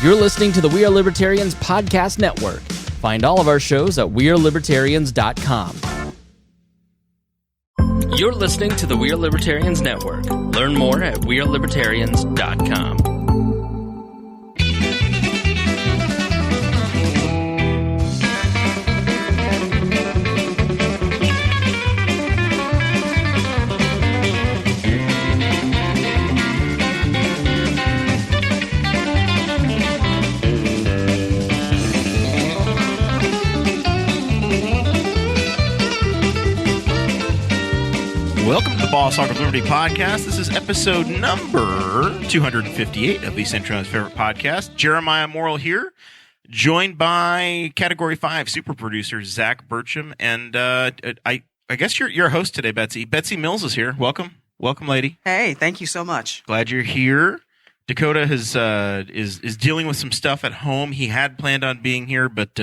You're listening to the We Are Libertarians Podcast Network. Find all of our shows at wearelibertarians.com. You're listening to the We Are Libertarians Network. Learn more at wearelibertarians.com. Welcome to the Boss Hog of Liberty podcast. This is episode number 258 of the Central's favorite podcast. Jeremiah Morrill here, joined by Category 5 super producer Zach Burcham, and I guess you're a host today, Betsy. Betsy Mills is here. Welcome, lady. Hey, thank you so much. Glad you're here. Dakota is dealing with some stuff at home. He had planned on being here, but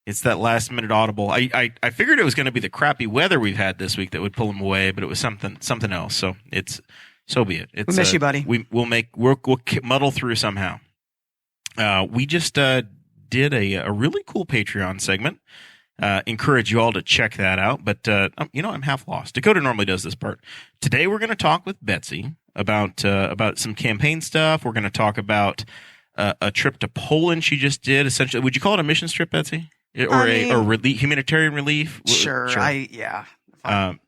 it's that last minute audible. I figured it was going to be the crappy weather we've had this week that would pull him away, but it was something else. So so be it. We miss you, buddy. We'll muddle through somehow. We just did a really cool Patreon segment. Encourage you all to check that out. But I'm half lost. Dakota normally does this part. Today we're going to talk with Betsy about some campaign stuff. We're going to talk about a trip to Poland she just did. Essentially, would you call it a mission trip, Betsy? Or humanitarian relief? Sure. A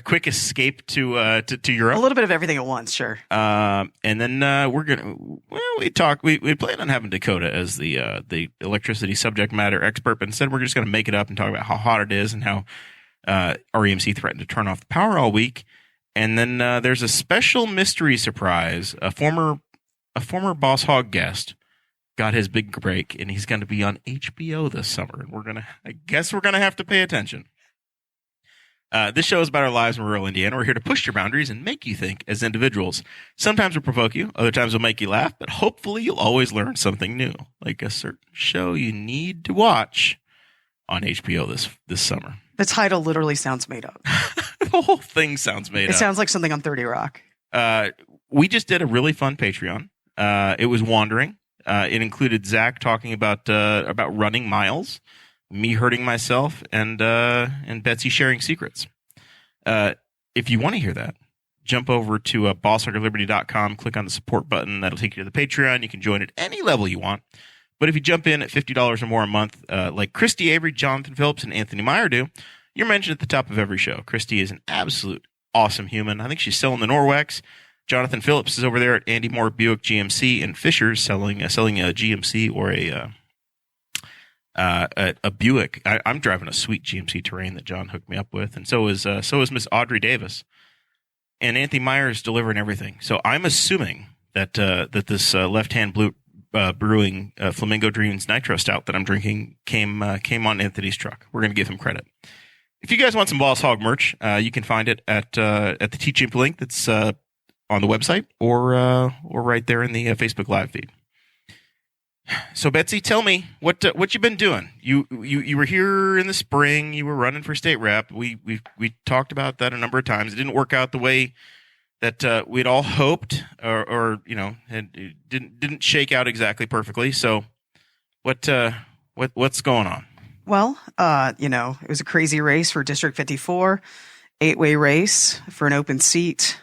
quick escape to Europe. A little bit of everything at once, sure. And then we plan on having Dakota as the electricity subject matter expert, but instead we're just going to make it up and talk about how hot it is and how REMC threatened to turn off the power all week. And then there's a special mystery surprise. A former Boss Hog guest got his big break, and he's going to be on HBO this summer. And I guess we're gonna have to pay attention. This show is about our lives in rural Indiana. We're here to push your boundaries and make you think as individuals. Sometimes we'll provoke you, other times we'll make you laugh, but hopefully you'll always learn something new, like a certain show you need to watch on HBO this summer. The title literally sounds made up. The whole thing sounds made up. It sounds like something on 30 Rock. We just did a really fun Patreon. It was Wandering. It included Zach talking about running miles, me hurting myself, and Betsy sharing secrets. If you want to hear that, jump over to bosshogofliberty.com, click on the support button. That'll take you to the Patreon. You can join at any level you want. But if you jump in at $50 or more a month, like Christy Avery, Jonathan Phillips, and Anthony Meyer do, you're mentioned at the top of every show. Christy is an absolute awesome human. I think she's selling the Norwex. Jonathan Phillips is over there at Andy Moore Buick GMC in Fishers selling a GMC or a Buick. I'm driving a sweet GMC Terrain that John hooked me up with, and so is Miss Audrey Davis. And Anthony Meyer is delivering everything. So I'm assuming that this Left Hand Brewing Flamingo Dreams Nitro Stout that I'm drinking came on Anthony's truck. We're going to give him credit. If you guys want some Boss Hog merch, you can find it at the Teaching link that's on the website or right there in the Facebook Live feed. So Betsy, tell me what you've been doing. You were here in the spring. You were running for state rep. We talked about that a number of times. It didn't work out the way that we'd all hoped, or it didn't shake out exactly perfectly. So what's going on? Well, it was a crazy race for District 54, 8-way race for an open seat.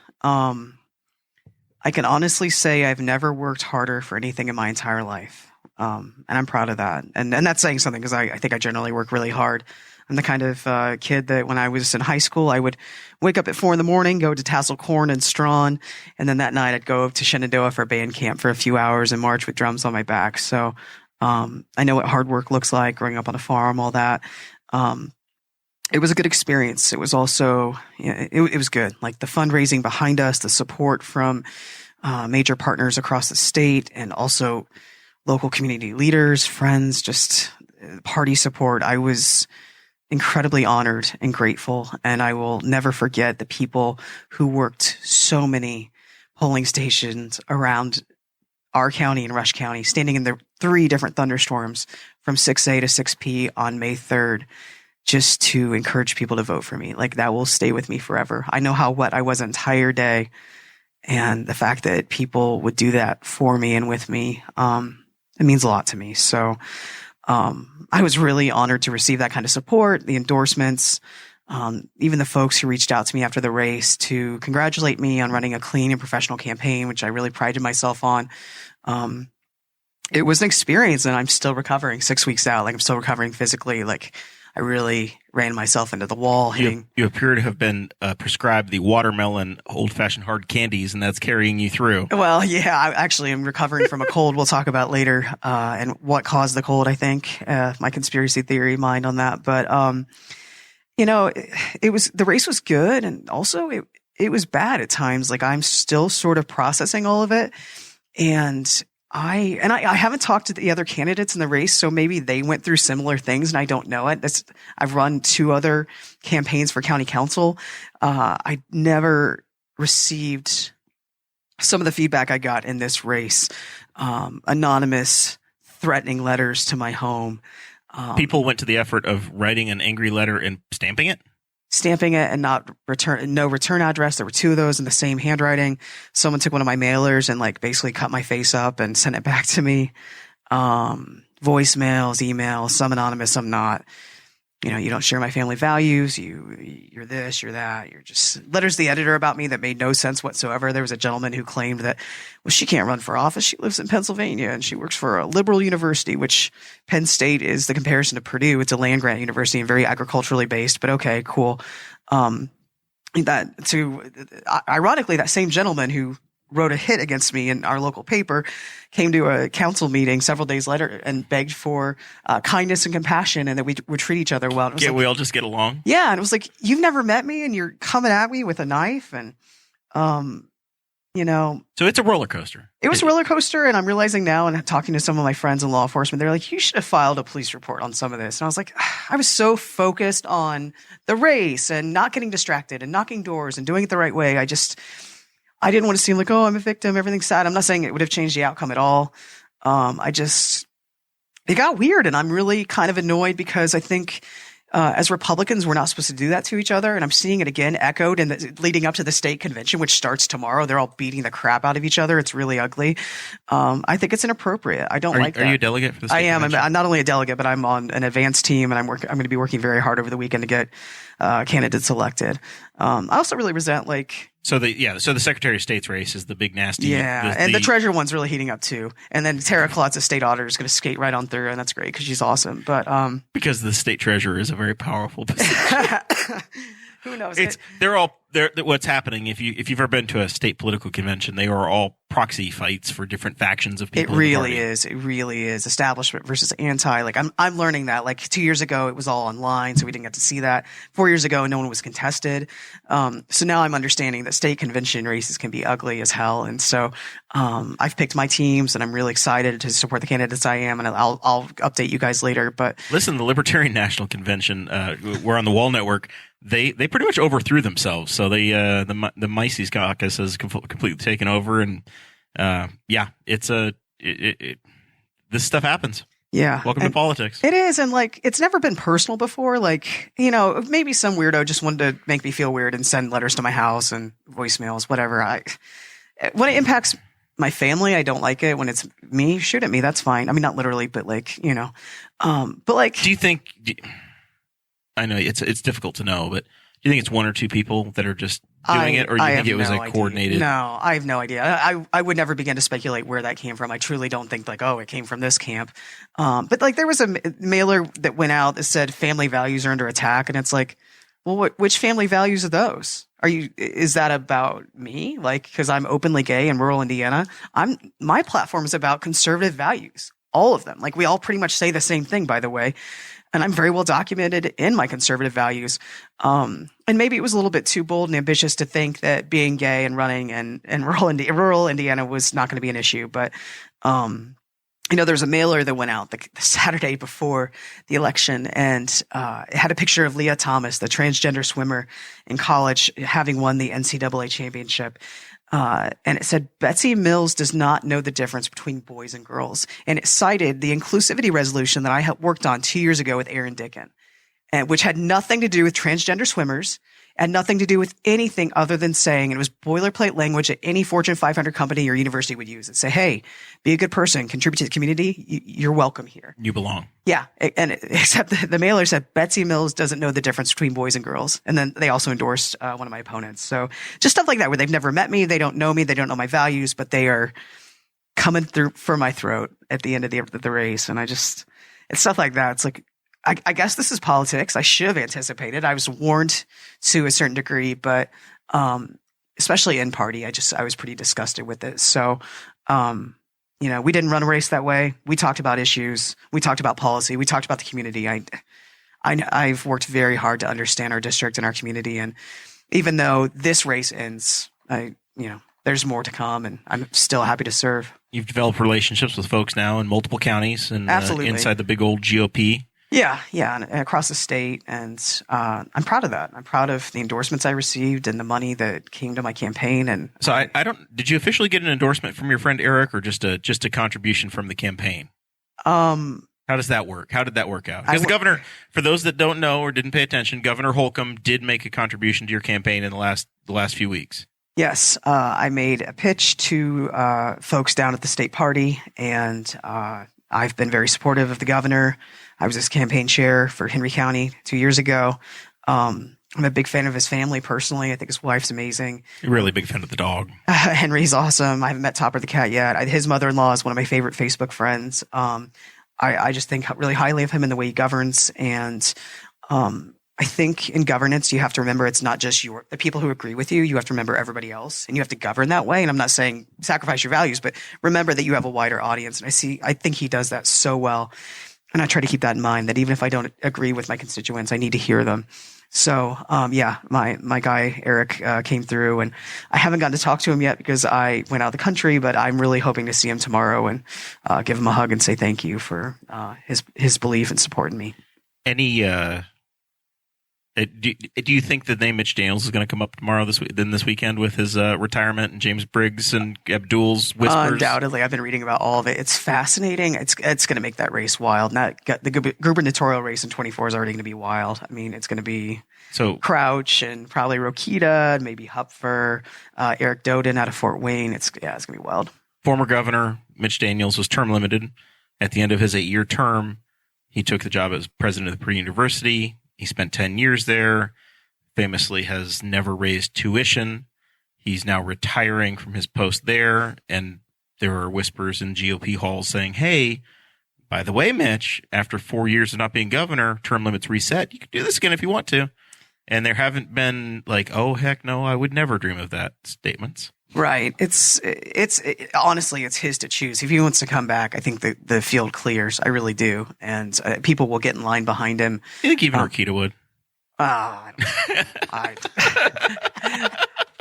I can honestly say I've never worked harder for anything in my entire life. And I'm proud of that. And that's saying something because I think I generally work really hard. I'm the kind of kid that when I was in high school, I would wake up at 4 a.m, go to Tassel Corn and Strawn. And then that night I'd go to Shenandoah for band camp for a few hours and march with drums on my back. So I know what hard work looks like, growing up on a farm, all that. It was a good experience. It was also, it was good. Like the fundraising behind us, the support from major partners across the state, and also local community leaders, friends, just party support. I was incredibly honored and grateful, and I will never forget the people who worked so many polling stations around our county and Rush County, standing in the 3 different thunderstorms from 6A to 6P on May 3rd. Just to encourage people to vote for me. Like that will stay with me forever. I know how wet I was an entire day And the fact that people would do that for me and with me, it means a lot to me. So, I was really honored to receive that kind of support, the endorsements, even the folks who reached out to me after the race to congratulate me on running a clean and professional campaign, which I really prided myself on. It was an experience, and I'm still recovering 6 weeks out. Like, I'm still recovering physically. Like, I really ran myself into the wall. You appear to have been prescribed the watermelon old-fashioned hard candies, and that's carrying you through. Well, yeah, I actually am recovering from a cold we'll talk about later, and what caused the cold, I think, my conspiracy theory mind on that. But, the race was good, and also it was bad at times. Like, I'm still sort of processing all of it. And I haven't talked to the other candidates in the race, so maybe they went through similar things and I don't know it. I've run 2 other campaigns for county council. I never received some of the feedback I got in this race. Anonymous threatening letters to my home. People went to the effort of writing an angry letter and stamping it? Stamping it and no return address. There were 2 of those in the same handwriting. Someone took one of my mailers and basically cut my face up and sent it back to me. Voicemails, emails, some anonymous, some not. You don't share my family values. You're this, you're that. You're just letters to the editor about me that made no sense whatsoever. There was a gentleman who claimed that, well, she can't run for office. She lives in Pennsylvania and she works for a liberal university, which Penn State is the comparison to Purdue. It's a land grant university and very agriculturally based, but okay, cool. Ironically, that same gentleman who wrote a hit against me in our local paper came to a council meeting several days later and begged for kindness and compassion and that we would treat each other well. We all just get along? Yeah. And it was like, you've never met me and you're coming at me with a knife. And, So it's a roller coaster. It was a roller coaster. And I'm realizing now and talking to some of my friends in law enforcement, they're like, you should have filed a police report on some of this. And I was like, I was so focused on the race and not getting distracted and knocking doors and doing it the right way. I didn't want to seem like, oh, I'm a victim. Everything's sad. I'm not saying it would have changed the outcome at all. It got weird, and I'm really kind of annoyed because I think as Republicans, we're not supposed to do that to each other. And I'm seeing it again echoed leading up to the state convention, which starts tomorrow. They're all beating the crap out of each other. It's really ugly. I think it's inappropriate. I don't like that. Are you a delegate for the state I am. convention? I'm not only a delegate, but I'm on an advanced team, and I'm going to be working very hard over the weekend to get candidates elected. I also really resent So the Secretary of State's race is the big nasty. Yeah, and the treasurer one's really heating up too. And then Tara Klotz, the state auditor, is going to skate right on through, and that's great because she's awesome. But because the state treasurer is a very powerful position. Who knows? What's happening? If you've ever been to a state political convention, they are all proxy fights for different factions of people. It really is. It really is establishment versus anti. I'm learning that. 2 years ago, it was all online, so we didn't get to see that. 4 years ago, no one was contested. So now I'm understanding that state convention races can be ugly as hell. And so I've picked my teams, and I'm really excited to support the candidates I am. And I'll update you guys later. But listen, the Libertarian National Convention, we're on the Wall Network. They pretty much overthrew themselves. So the Mises caucus has completely taken over, and this stuff happens. Yeah. Welcome to politics. It is. And it's never been personal before. Maybe some weirdo just wanted to make me feel weird and send letters to my house and voicemails, whatever. When it impacts my family, I don't like it. When it's me, shoot at me. That's fine. I mean, not literally, but do you think, I know it's difficult to know, but do you think it's one or two people that are just doing it, or do you think it was coordinated? No, I have no idea. I would never begin to speculate where that came from. I truly don't think it came from this camp. But there was a mailer that went out that said family values are under attack, and it's like, well, which family values are those? Is that about me? Because I'm openly gay in rural Indiana. My platform is about conservative values, all of them. We all pretty much say the same thing, by the way. And I'm very well documented in my conservative values. And maybe it was a little bit too bold and ambitious to think that being gay and running in rural Indiana was not going to be an issue. But, there's a mailer that went out the Saturday before the election, and it had a picture of Leah Thomas, the transgender swimmer in college, having won the NCAA championship. And it said, Betsy Mills does not know the difference between boys and girls. And it cited the inclusivity resolution that I had worked on 2 years ago with Aaron Dickin. and which had nothing to do with transgender swimmers and nothing to do with anything other than saying, and it was boilerplate language that any Fortune 500 company or university would use and say, hey, be a good person, contribute to the community. You're welcome here. You belong. Yeah. And except the mailer said Betsy Mills doesn't know the difference between boys and girls. And then they also endorsed one of my opponents. So just stuff like that where they've never met me. They don't know me. They don't know my values, but they are coming through for my throat at the end of the race. And it's stuff like that. It's like, I guess this is politics. I should have anticipated. I was warned to a certain degree, but especially in party, I was pretty disgusted with it. So, we didn't run a race that way. We talked about issues. We talked about policy. We talked about the community. I've worked very hard to understand our district and our community. And even though this race ends, there's more to come, and I'm still happy to serve. You've developed relationships with folks now in multiple counties and Absolutely. Inside the big old GOP. Yeah, and across the state, and I'm proud of that. I'm proud of the endorsements I received and the money that came to my campaign. And so I don't. Did you officially get an endorsement from your friend Eric, or just a contribution from the campaign? How does that work? How did that work out? Because the governor, for those that don't know or didn't pay attention, Governor Holcomb did make a contribution to your campaign in the last few weeks. Yes, I made a pitch to folks down at the state party, and I've been very supportive of the governor. I was his campaign chair for Henry County 2 years ago. I'm a big fan of his family personally. I think his wife's amazing. You're really a big fan of the dog. Henry's awesome. I haven't met Topper the cat yet. His mother-in-law is one of my favorite Facebook friends. I just think really highly of him and the way he governs. And I think in governance, you have to remember it's not just the people who agree with you. You have to remember everybody else, and you have to govern that way. And I'm not saying sacrifice your values, but remember that you have a wider audience. And I think he does that so well. And I try to keep that in mind, that even if I don't agree with my constituents, I need to hear them. So, my guy, Eric, came through, and I haven't gotten to talk to him yet because I went out of the country, but I'm really hoping to see him tomorrow and give him a hug and say thank you for his belief and supporting me. Do you think the name Mitch Daniels is going to come up tomorrow this weekend with his retirement and James Briggs and Abdul's whispers? Undoubtedly. I've been reading about all of it. It's fascinating. It's going to make that race wild. The gubernatorial race in 24 is already going to be wild. I mean, it's going to be Crouch and probably Rokita and maybe Hupfer, Eric Doden out of Fort Wayne. It's going to be wild. Former governor Mitch Daniels was term limited. At the end of his 8-year term, he took the job as president of the pre-university. He spent 10 years there, famously has never raised tuition. He's now retiring from his post there, and there are whispers in GOP halls saying, hey, by the way, Mitch, after 4 years of not being governor, term limits reset. You can do this again if you want to. And there haven't been oh, heck no, I would never dream of that statements. Right. It's honestly, it's his to choose. If he wants to come back, I think the field clears. I really do. And people will get in line behind him. I think even Rokita would.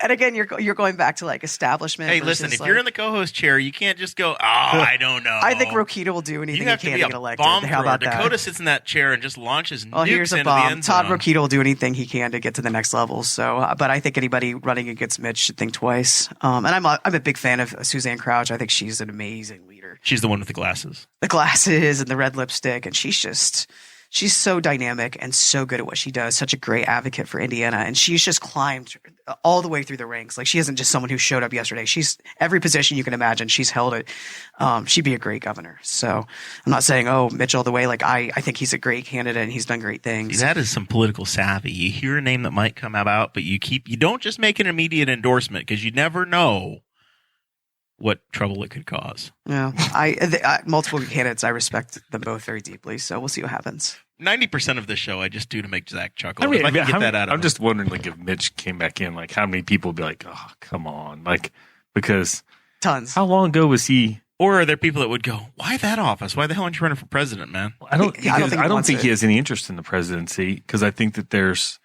And again, you're going back to establishment. Hey, listen, if you're in the co-host chair, you can't just go, I don't know. I think Rokita will do anything he can to get elected. How about that? Dakota sits in that chair and just launches nukes here's a into bomb. the end zone. Todd Rokita will do anything he can to get to the next level. So, but I think anybody running against Mitch should think twice. And I'm a big fan of Suzanne Crouch. I think she's an amazing leader. She's the one with the glasses. The glasses and the red lipstick, and she's so dynamic and so good at what she does, such a great advocate for Indiana. And she's just climbed all the way through the ranks. She isn't just someone who showed up yesterday. She's every position you can imagine. She's held it. She'd be a great governor. So I'm not saying, Mitch all the way. I think he's a great candidate and he's done great things. That is some political savvy. You hear a name that might come about, but you don't just make an immediate endorsement because you never know what trouble it could cause. Yeah, multiple candidates, I respect them both very deeply. So we'll see what happens. 90% of the show I just do to make Zach chuckle. I can get that out of him. I'm just wondering, if Mitch came back in, how many people would be like, oh, come on, because tons. How long ago was he? Or are there people that would go, why that office? Why the hell aren't you running for president, man? I don't think he has any interest in the presidency because I think that there's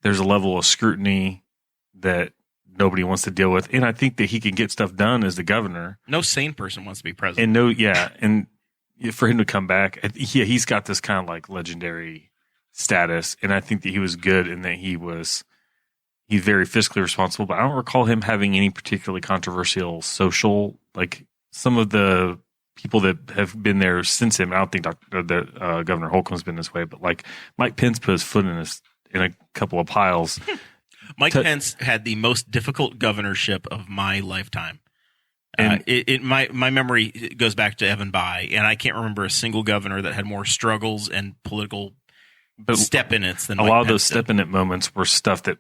a level of scrutiny that nobody wants to deal with, and I think that he can get stuff done as the governor. No sane person wants to be president. And for him to come back, he's got this kind of legendary status, and I think that he was good in that he's very fiscally responsible. But I don't recall him having any particularly controversial social, some of the people that have been there since him. I don't think Governor Holcomb's been this way, but like Mike Pence put his foot in a couple of piles. Mike Pence had the most difficult governorship of my lifetime. And my memory goes back to Evan Bayh, and I can't remember a single governor that had more struggles and political step-in-its than Mike a lot of Pence those step-in-it moments were stuff that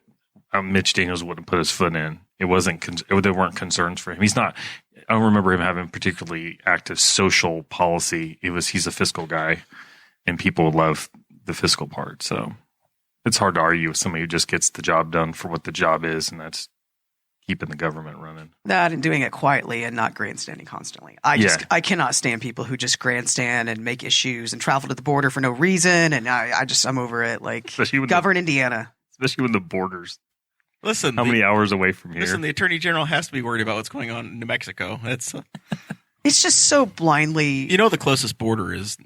Mitch Daniels wouldn't put his foot in. It wasn't. There weren't concerns for him. He's not. I don't remember him having particularly active social policy. He's a fiscal guy, and people love the fiscal part. So it's hard to argue with somebody who just gets the job done for what the job is, and that's keeping the government running. That and doing it quietly and not grandstanding constantly. I cannot stand people who just grandstand and make issues and travel to the border for no reason. And I'm over it. Like, govern Indiana. Especially when the border's how many hours away from here? Listen, the Attorney General has to be worried about what's going on in New Mexico. It's just so blindly. The closest border is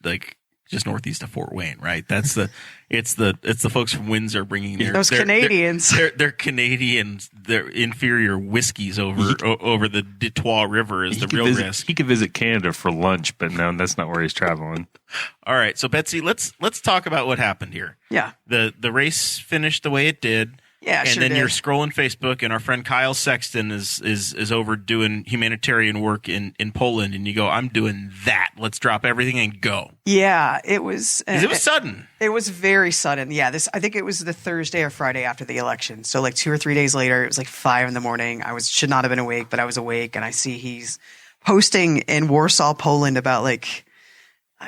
like just northeast of Fort Wayne, right? It's the folks from Windsor bringing those Canadians. They're Canadians. Their inferior whiskeys over the Detroit River is the real risk. He could visit Canada for lunch, but no, that's not where he's traveling. All right, so Betsy, let's talk about what happened here. Yeah, the race finished the way it did. Yeah, and then you're scrolling Facebook, and our friend Kyle Sexton is over doing humanitarian work in Poland, and you go, I'm doing that. Let's drop everything and go. Yeah, it was. It was sudden. It was very sudden. Yeah, I think it was the Thursday or Friday after the election. So like 2 or 3 days later, it was like 5 a.m. I should not have been awake, but I was awake, and I see he's posting in Warsaw, Poland about like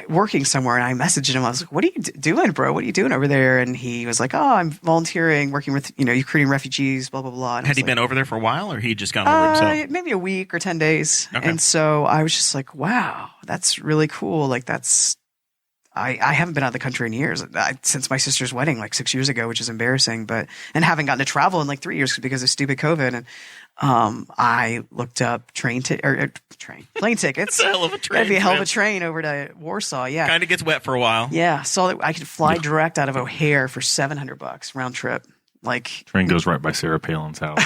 working somewhere, and I messaged him. I was like, what are you doing, bro? What are you doing over there? And he was like, I'm volunteering, working with, Ukrainian refugees, blah, blah, blah. And had he been over there for a while, or he just gone over himself? Maybe a week or 10 days. Okay. And so I was just like, wow, that's really cool. Like I haven't been out of the country in years, since my sister's wedding, like 6 years ago, which is embarrassing, and haven't gotten to travel in like 3 years because of stupid COVID. And I looked up plane tickets. It's a hell of a train. That'd be a hell of a train over to Warsaw. Yeah. Kind of gets wet for a while. Yeah. So that I could fly direct out of O'Hare for $700 round trip. Like, train goes right by Sarah Palin's house.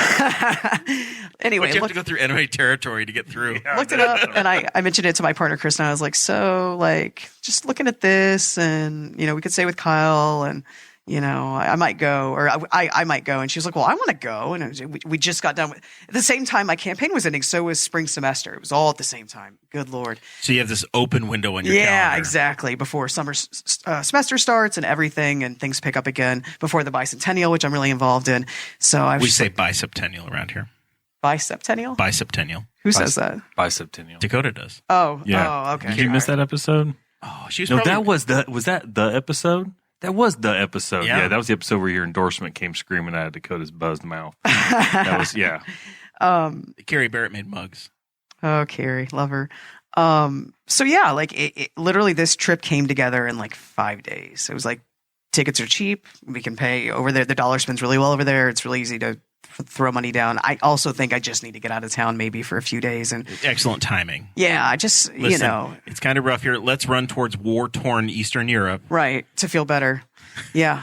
Anyway, but you have to go through enemy territory to get through. Looked it up, and I mentioned it to my partner Chris, and I was like, so like just looking at this, and we could stay with Kyle, and I might go, or I might go. And she was like, well, I want to go. And we just got done with, at the same time my campaign was ending. So was spring semester. It was all at the same time. Good Lord. So you have this open window on your calendar. Yeah, exactly. Before summer semester starts and everything, and things pick up again before the bicentennial, which I'm really involved in. So we say bicentennial around here. Bicentennial? Bicentennial. Who says that? Bicentennial. Dakota does. Oh, yeah. Oh, okay. Did you miss that episode? Oh, she was. No, was that the episode? That was the episode. Yeah, that was the episode where your endorsement came screaming out of Dakota's buzzed mouth. That was, yeah. Carrie Barrett made mugs. Oh, Carrie, love her. So yeah, like it literally this trip came together in like 5 days. It was like tickets are cheap. We can pay over there. The dollar spends really well over there. It's really easy to throw money down. I also think I just need to get out of town maybe for a few days. And excellent timing. Yeah, I just, Listen, it's kind of rough here. Let's run towards war-torn Eastern Europe. Right, to feel better. Yeah.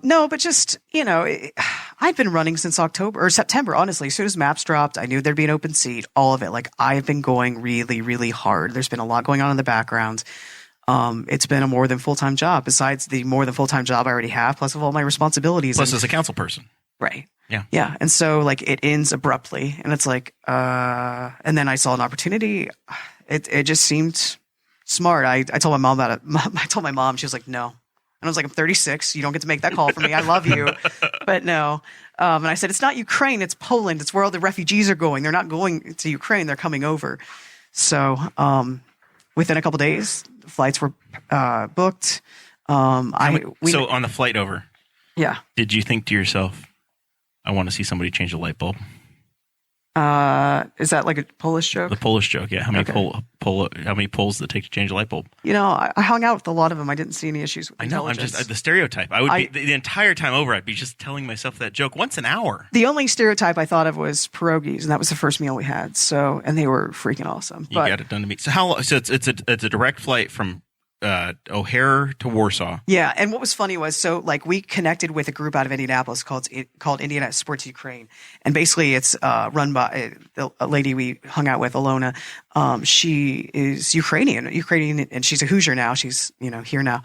No, but just, I've been running since October or September, honestly. As soon as maps dropped, I knew there'd be an open seat, all of it. Like, I've been going really, really hard. There's been a lot going on in the background. It's been a more than full-time job, besides the more than full-time job I already have, plus of all my responsibilities. Plus as a council person. Right. Yeah. Yeah. And so like it ends abruptly, and it's like, and then I saw an opportunity. It just seemed smart. I told my mom about it. I told my mom, she was like, no. And I was like, I'm 36. You don't get to make that call for me. I love you, but no. And I said, it's not Ukraine. It's Poland. It's where all the refugees are going. They're not going to Ukraine. They're coming over. So, within a couple days, flights were, booked. So on the flight over, yeah. Did you think to yourself, I want to see somebody change a light bulb? Is that like a Polish joke? The Polish joke, yeah. How many how many polls does it take to change a light bulb? I hung out with a lot of them. I didn't see any issues with intelligence. I know. I'm just the stereotype. I would be the entire time over. I'd be just telling myself that joke once an hour. The only stereotype I thought of was pierogies, and that was the first meal we had. So, and they were freaking awesome. You got it done to me. So how long? So it's a direct flight from O'Hare to Warsaw. Yeah, and what was funny was, so like we connected with a group out of Indianapolis called Indiana Sports Ukraine, and basically it's run by a lady we hung out with, Alona. She is Ukrainian, and she's a Hoosier now. She's here now,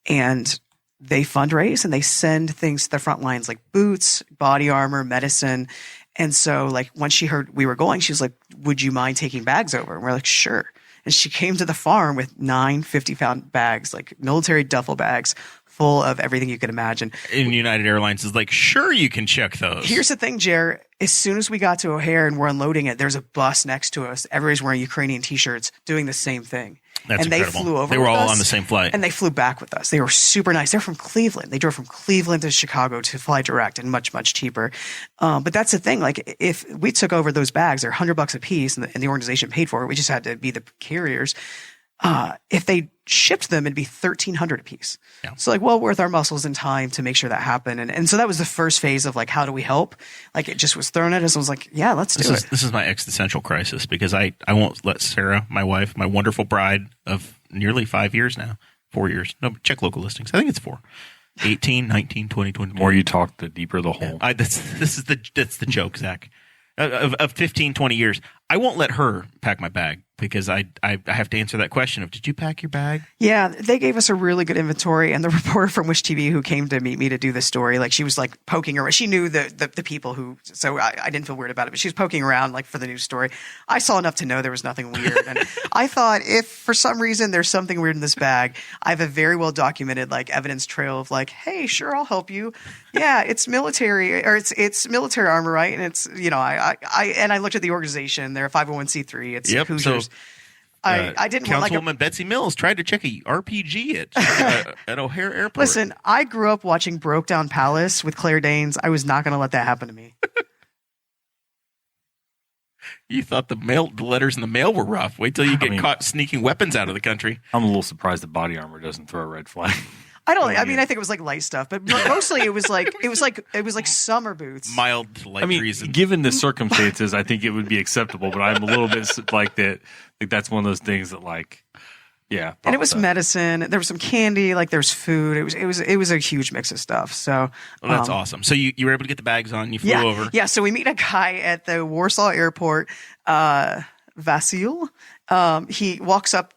and they fundraise and they send things to the front lines like boots, body armor, medicine. And so like when she heard we were going, she was like, "Would you mind taking bags over?" And we're like, "Sure." And she came to the farm with 9 50-pound bags, like military duffel bags, full of everything you could imagine. And United Airlines is like, sure, you can check those. Here's the thing, Jer. As soon as we got to O'Hare and we're unloading it, there's a bus next to us. Everybody's wearing Ukrainian T-shirts doing the same thing. That's and incredible. They flew over They were with all us, on the same flight. And they flew back with us. They were super nice. They're from Cleveland. They drove from Cleveland to Chicago to fly direct and much, much cheaper. But that's the thing. Like if we took over those bags, they're $100 a piece and the organization paid for it. We just had to be the carriers. If they shipped them, it'd be $1,300 a piece. Yeah. So like well worth our muscles and time to make sure that happened. And so that was the first phase of like, how do we help? Like it just was thrown at us. I was like, yeah, let's do it. This is my existential crisis because I won't let Sarah, my wife, my wonderful bride of nearly 5 years now, 4 years. No, check local listings. I think it's 4. 18, 19, 20, 20. The more you talk, the deeper the hole. Yeah, that's the joke, Zach. Of 15, 20 years, I won't let her pack my bag because I have to answer that question of, did you pack your bag? Yeah, they gave us a really good inventory, and the reporter from Wish TV who came to meet me to do the story, like she was like poking around. She knew the people who, so I didn't feel weird about it, but she was poking around like for the news story. I saw enough to know there was nothing weird, and I thought if for some reason there's something weird in this bag, I have a very well documented like evidence trail of like, hey, sure, I'll help you. Yeah, it's military or it's military armor, right? And it's I looked at the organization. They're a 501c3. It's Hoosiers. So, I didn't want like Councilwoman Betsy Mills tried to check a RPG at O'Hare Airport. Listen, I grew up watching Broke Down Palace with Claire Danes. I was not going to let that happen to me. You thought the letters in the mail were rough. Wait till you get caught sneaking weapons out of the country. I'm a little surprised that body armor doesn't throw a red flag. I think it was like light stuff, but mostly it was like summer boots. Mild to light treason. Given the circumstances, I think it would be acceptable, but I'm a little bit like that. Like that's one of those things that like, yeah. And it was medicine. There was some candy, like there's food. It was a huge mix of stuff. So that's awesome. So you were able to get the bags on. You flew over. Yeah. So we meet a guy at the Warsaw airport, Vasil. He walks up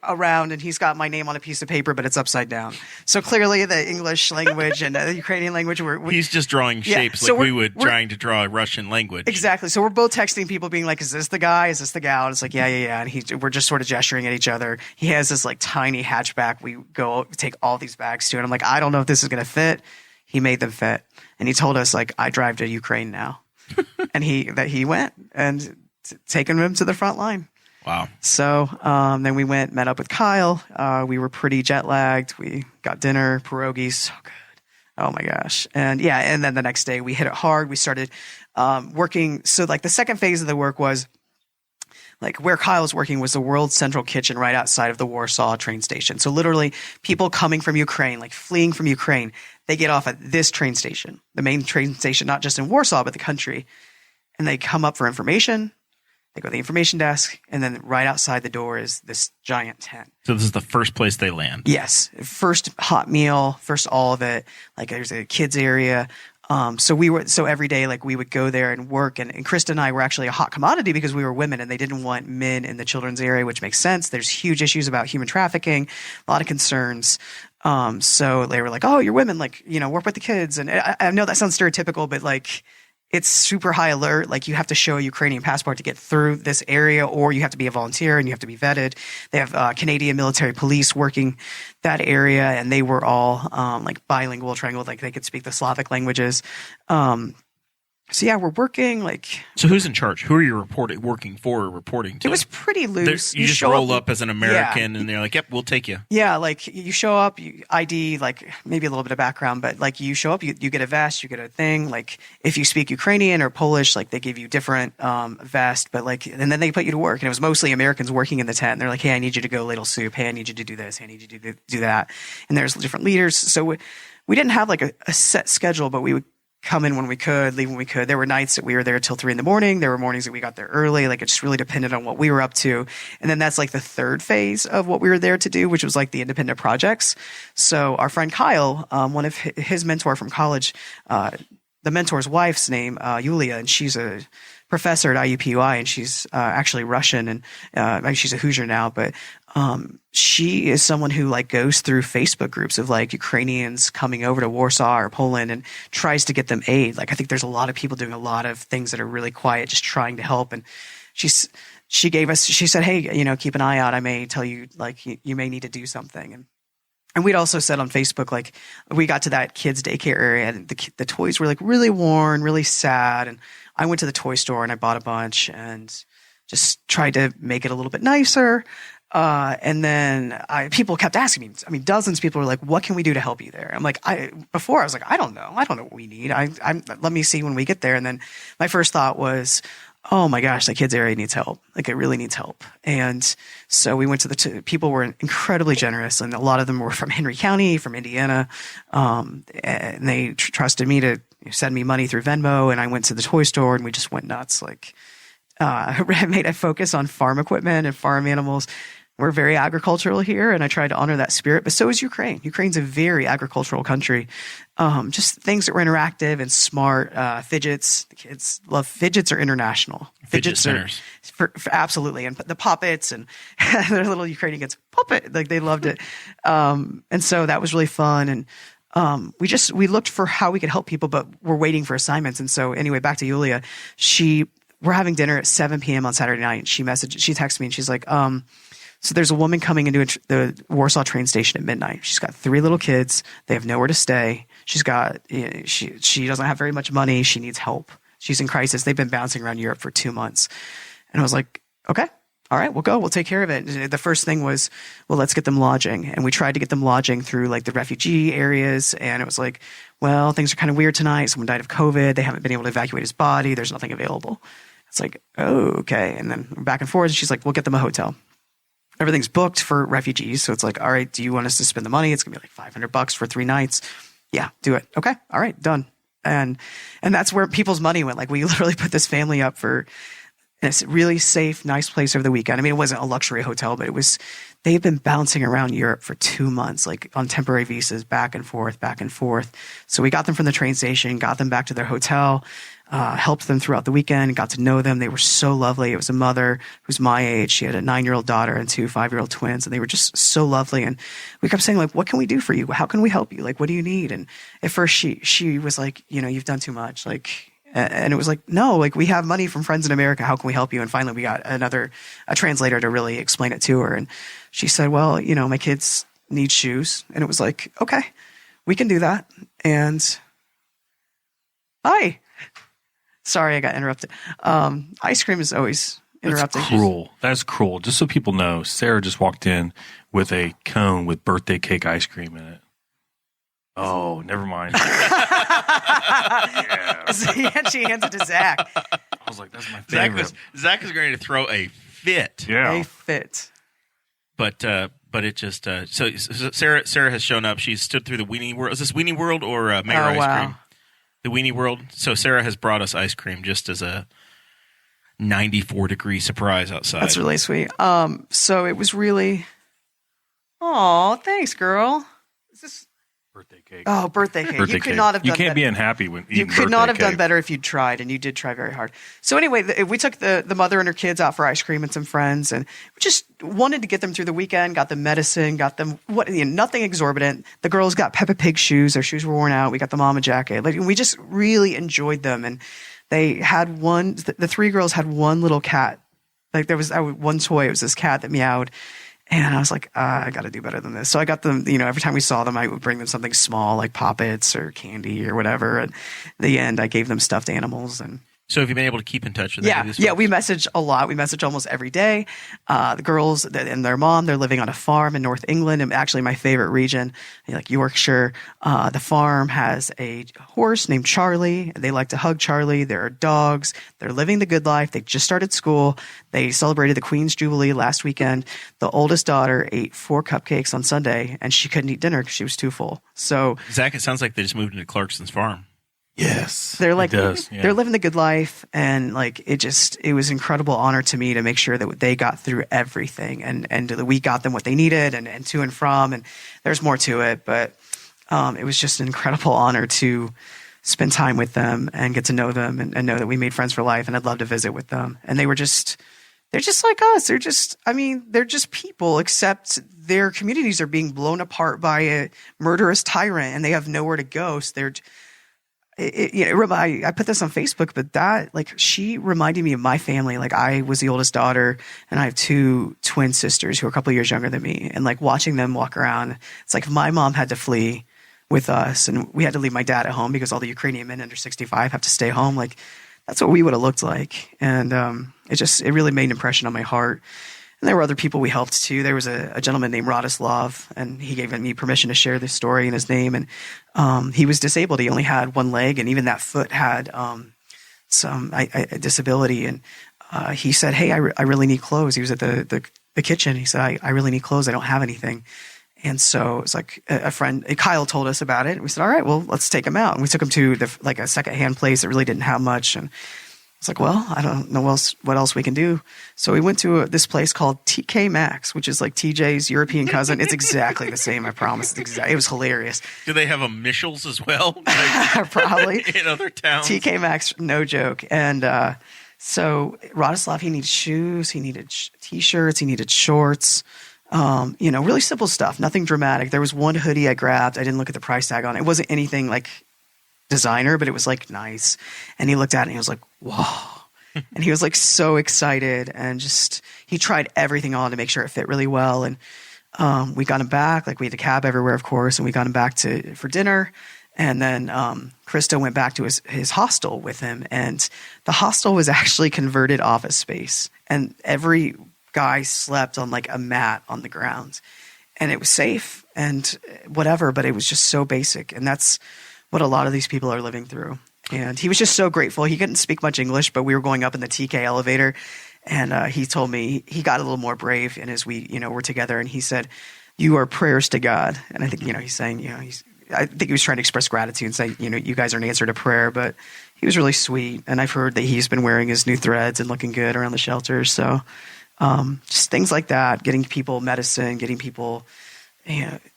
around and he's got my name on a piece of paper, but it's upside down. So clearly the English language and the Ukrainian language he's just drawing shapes like we would trying to draw a Russian language. Exactly. So we're both texting people being like, is this the guy? Is this the gal? And it's like, yeah. And we're just sort of gesturing at each other. He has this like tiny hatchback. We go take all these bags to, and I'm like, I don't know if this is going to fit. He made them fit. And he told us like, I drive to Ukraine now. And he went and taken him to the front line. Wow. So then we met up with Kyle. We were pretty jet lagged. We got dinner, pierogies, so good. Oh my gosh. And then the next day we hit it hard. We started working. So like the second phase of the work was like where Kyle was working was the World Central Kitchen right outside of the Warsaw train station. So literally people coming from Ukraine, like fleeing from Ukraine, they get off at this train station, the main train station, not just in Warsaw, but the country. And they come up for information. They go to the information desk, and then right outside the door is this giant tent. So this is the first place they land. Yes. First hot meal, first all of it. Like there's a kids area. So every day, like we would go there and work. And Krista and I were actually a hot commodity because we were women and they didn't want men in the children's area, which makes sense. There's huge issues about human trafficking, a lot of concerns. So they were like, oh, you're women, like, work with the kids. And I know that sounds stereotypical, but like, it's super high alert. Like you have to show a Ukrainian passport to get through this area, or you have to be a volunteer and you have to be vetted. They have Canadian military police working that area, and they were all like bilingual, trilingual, like they could speak the Slavic languages. So yeah, we're working like. So who's in charge? Who are you working for or reporting to? It was pretty loose. You just roll up as an American and they're like, yep, we'll take you. Yeah, like you show up, you ID, like maybe a little bit of background, but like you show up, you get a vest, you get a thing. Like if you speak Ukrainian or Polish, like they give you different vest, but like, and then they put you to work. And it was mostly Americans working in the tent. And they're like, hey, I need you to go ladle soup. Hey, I need you to do this. Hey, I need you to do that. And there's different leaders. So we didn't have like a set schedule, but we would come in when we could, leave when we could. There were nights that we were there till 3 a.m. There were mornings that we got there early. Like, it just really depended on what we were up to. And then that's like the third phase of what we were there to do, which was like the independent projects. So our friend Kyle, one of his mentor from college, the mentor's wife's name, Yulia, and she's a professor at IUPUI, and she's actually Russian, and I mean, she's a Hoosier now, but she is someone who like goes through Facebook groups of like Ukrainians coming over to Warsaw or Poland and tries to get them aid. Like, I think there's a lot of people doing a lot of things that are really quiet, just trying to help. And she said, hey, you know, keep an eye out. I may tell you, like, you may need to do something. And we'd also said on Facebook, like, we got to that kids' daycare area, and the toys were like really worn, really sad. And I went to the toy store and I bought a bunch and just tried to make it a little bit nicer. And then people kept asking me. I mean, dozens of people were like, "What can we do to help you there?" I'm like, before I was like, I don't know what we need. Let me see when we get there. And then my first thought was, oh my gosh, that kids area needs help. Like, it really needs help. And so we went to people were incredibly generous, and a lot of them were from Henry County, from Indiana. And they trusted me to send me money through Venmo. And I went to the toy store and we just went nuts. Like, I made a focus on farm equipment and farm animals. We're very agricultural here, and I tried to honor that spirit, but so is Ukraine. Ukraine's a very agricultural country. Just things that were interactive and smart. Fidgets. The kids love fidgets. Are international. Fidget spinners. For absolutely. And the puppets and their little Ukrainian kids, puppet. Like, they loved it. And so that was really fun. And we looked for how we could help people, but we're waiting for assignments. And so anyway, back to Yulia. We're having dinner at 7 p.m. on Saturday night. She texted me and she's like, so there's a woman coming into the Warsaw train station at midnight. She's got 3 little kids. They have nowhere to stay. She doesn't have very much money. She needs help. She's in crisis. They've been bouncing around Europe for 2 months. And I was like, okay, all right, we'll go. We'll take care of it. And the first thing was, well, let's get them lodging. And we tried to get them lodging through like the refugee areas. And it was like, well, things are kind of weird tonight. Someone died of COVID. They haven't been able to evacuate his body. There's nothing available. It's like, oh, okay. And then we're back and forth. And she's like, we'll get them a hotel. Everything's booked for refugees. So it's like, all right, do you want us to spend the money? It's going to be like $500 for 3 nights. Yeah, do it. Okay. All right, done. And that's where people's money went. Like, we literally put this family up for a really safe, nice place over the weekend. I mean, it wasn't a luxury hotel, but they've been bouncing around Europe for 2 months, like on temporary visas, back and forth, back and forth. So we got them from the train station, got them back to their hotel, helped them throughout the weekend, got to know them. They were so lovely. It was a mother who's my age. She had a 9-year-old daughter and 2 5-year-old twins, and they were just so lovely. And we kept saying, like, what can we do for you? How can we help you? Like, what do you need? And at first she was like, you've done too much. Like, and it was like, no, like, we have money from friends in America. How can we help you? And finally we got a translator to really explain it to her. And she said, well, my kids need shoes. And it was like, okay, we can do that. And hi. Sorry, I got interrupted. Ice cream is always interrupting. That's cruel. That's cruel. Just so people know, Sarah just walked in with a cone with birthday cake ice cream in it. Oh, never mind. Yeah. She hands it to Zach. I was like, that's my favorite. Zach is going to throw a fit. Yeah. A fit. But it just so Sarah has shown up. She's stood through the Weenie World. Is this Weenie World or Mayor Ice Cream? The Weenie World. So Sarah has brought us ice cream just as a 94-degree surprise outside. That's really sweet. So it was really. Oh, thanks, girl. Is this birthday cake? Oh, birthday cake. Birthday You could cake. not have done You can't better. be unhappy when eating You could not have birthday done cake. better if you'd tried, and you did try very hard. So anyway, we took the mother and her kids out for ice cream and some friends, and we just wanted to get them through the weekend, got them medicine, got them nothing exorbitant. The girls got Peppa Pig shoes. Their shoes were worn out. We got the mama jacket. Like, we just really enjoyed them. And they had the 3 girls had one little cat. Like, there was one toy. It was this cat that meowed. And I was like, I got to do better than this. So I got them, every time we saw them, I would bring them something small like poppets or candy or whatever. And in the end, I gave them stuffed animals. And so have you been able to keep in touch with them? Yeah, we message a lot. We message almost every day. The girls and their mom, they're living on a farm in North England, and actually my favorite region, like Yorkshire. The farm has a horse named Charlie. They like to hug Charlie. There are dogs. They're living the good life. They just started school. They celebrated the Queen's Jubilee last weekend. The oldest daughter ate 4 cupcakes on Sunday, and she couldn't eat dinner because she was too full. So Zach, it sounds like they just moved into Clarkson's farm. Yes, They're like, it does. Yeah. they're living the good life. And like, it was an incredible honor to me to make sure that they got through everything and that we got them what they needed and to and from, and there's more to it. But, it was just an incredible honor to spend time with them and get to know them and know that we made friends for life. And I'd love to visit with them. And they're just like us. They're just people, except their communities are being blown apart by a murderous tyrant and they have nowhere to go. So I put this on Facebook, but that, like, she reminded me of my family. Like, I was the oldest daughter and I have two twin sisters who are a couple of years younger than me. And like watching them walk around, it's like if my mom had to flee with us and we had to leave my dad at home because all the Ukrainian men under 65 have to stay home. Like, that's what we would have looked like. And, it really made an impression on my heart. And there were other people we helped too. There was a gentleman named Radislav, and he gave me permission to share this story in his name. And he was disabled. He only had one leg, and even that foot had a disability. And he said, "Hey, I really need clothes." He was at the kitchen. He said, "I really need clothes. I don't have anything." And so it's like a friend, Kyle, told us about it. And we said, "All right, well, let's take him out." And we took him to a secondhand place that really didn't have much. And it's like, well, I don't know what else we can do. So we went to this place called TK Maxx, which is like TJ's European cousin. It's exactly the same, I promise. It was hilarious. Do they have initials as well? Probably. In other towns? TK Maxx, no joke. And so Radislav, he needed shoes, he needed T-shirts, he needed shorts. Really simple stuff, nothing dramatic. There was one hoodie I grabbed. I didn't look at the price tag on it. It wasn't anything like designer, but it was like nice. And he looked at it and he was like, whoa. And he was like so excited and he tried everything on to make sure it fit really well. And we got him back. Like, we had a cab everywhere, of course, and we got him back for dinner. And then Krista went back to his hostel with him. And the hostel was actually converted office space. And every guy slept on like a mat on the ground. And it was safe and whatever, but it was just so basic. And that's what a lot of these people are living through. And he was just so grateful. He couldn't speak much English, but we were going up in the TK elevator, and he told me he got a little more brave. And as we, were together, and he said, "You are prayers to God." And I think, he's saying, I think he was trying to express gratitude and say, you guys are an answer to prayer. But he was really sweet. And I've heard that he's been wearing his new threads and looking good around the shelter. So just things like that, getting people medicine, getting people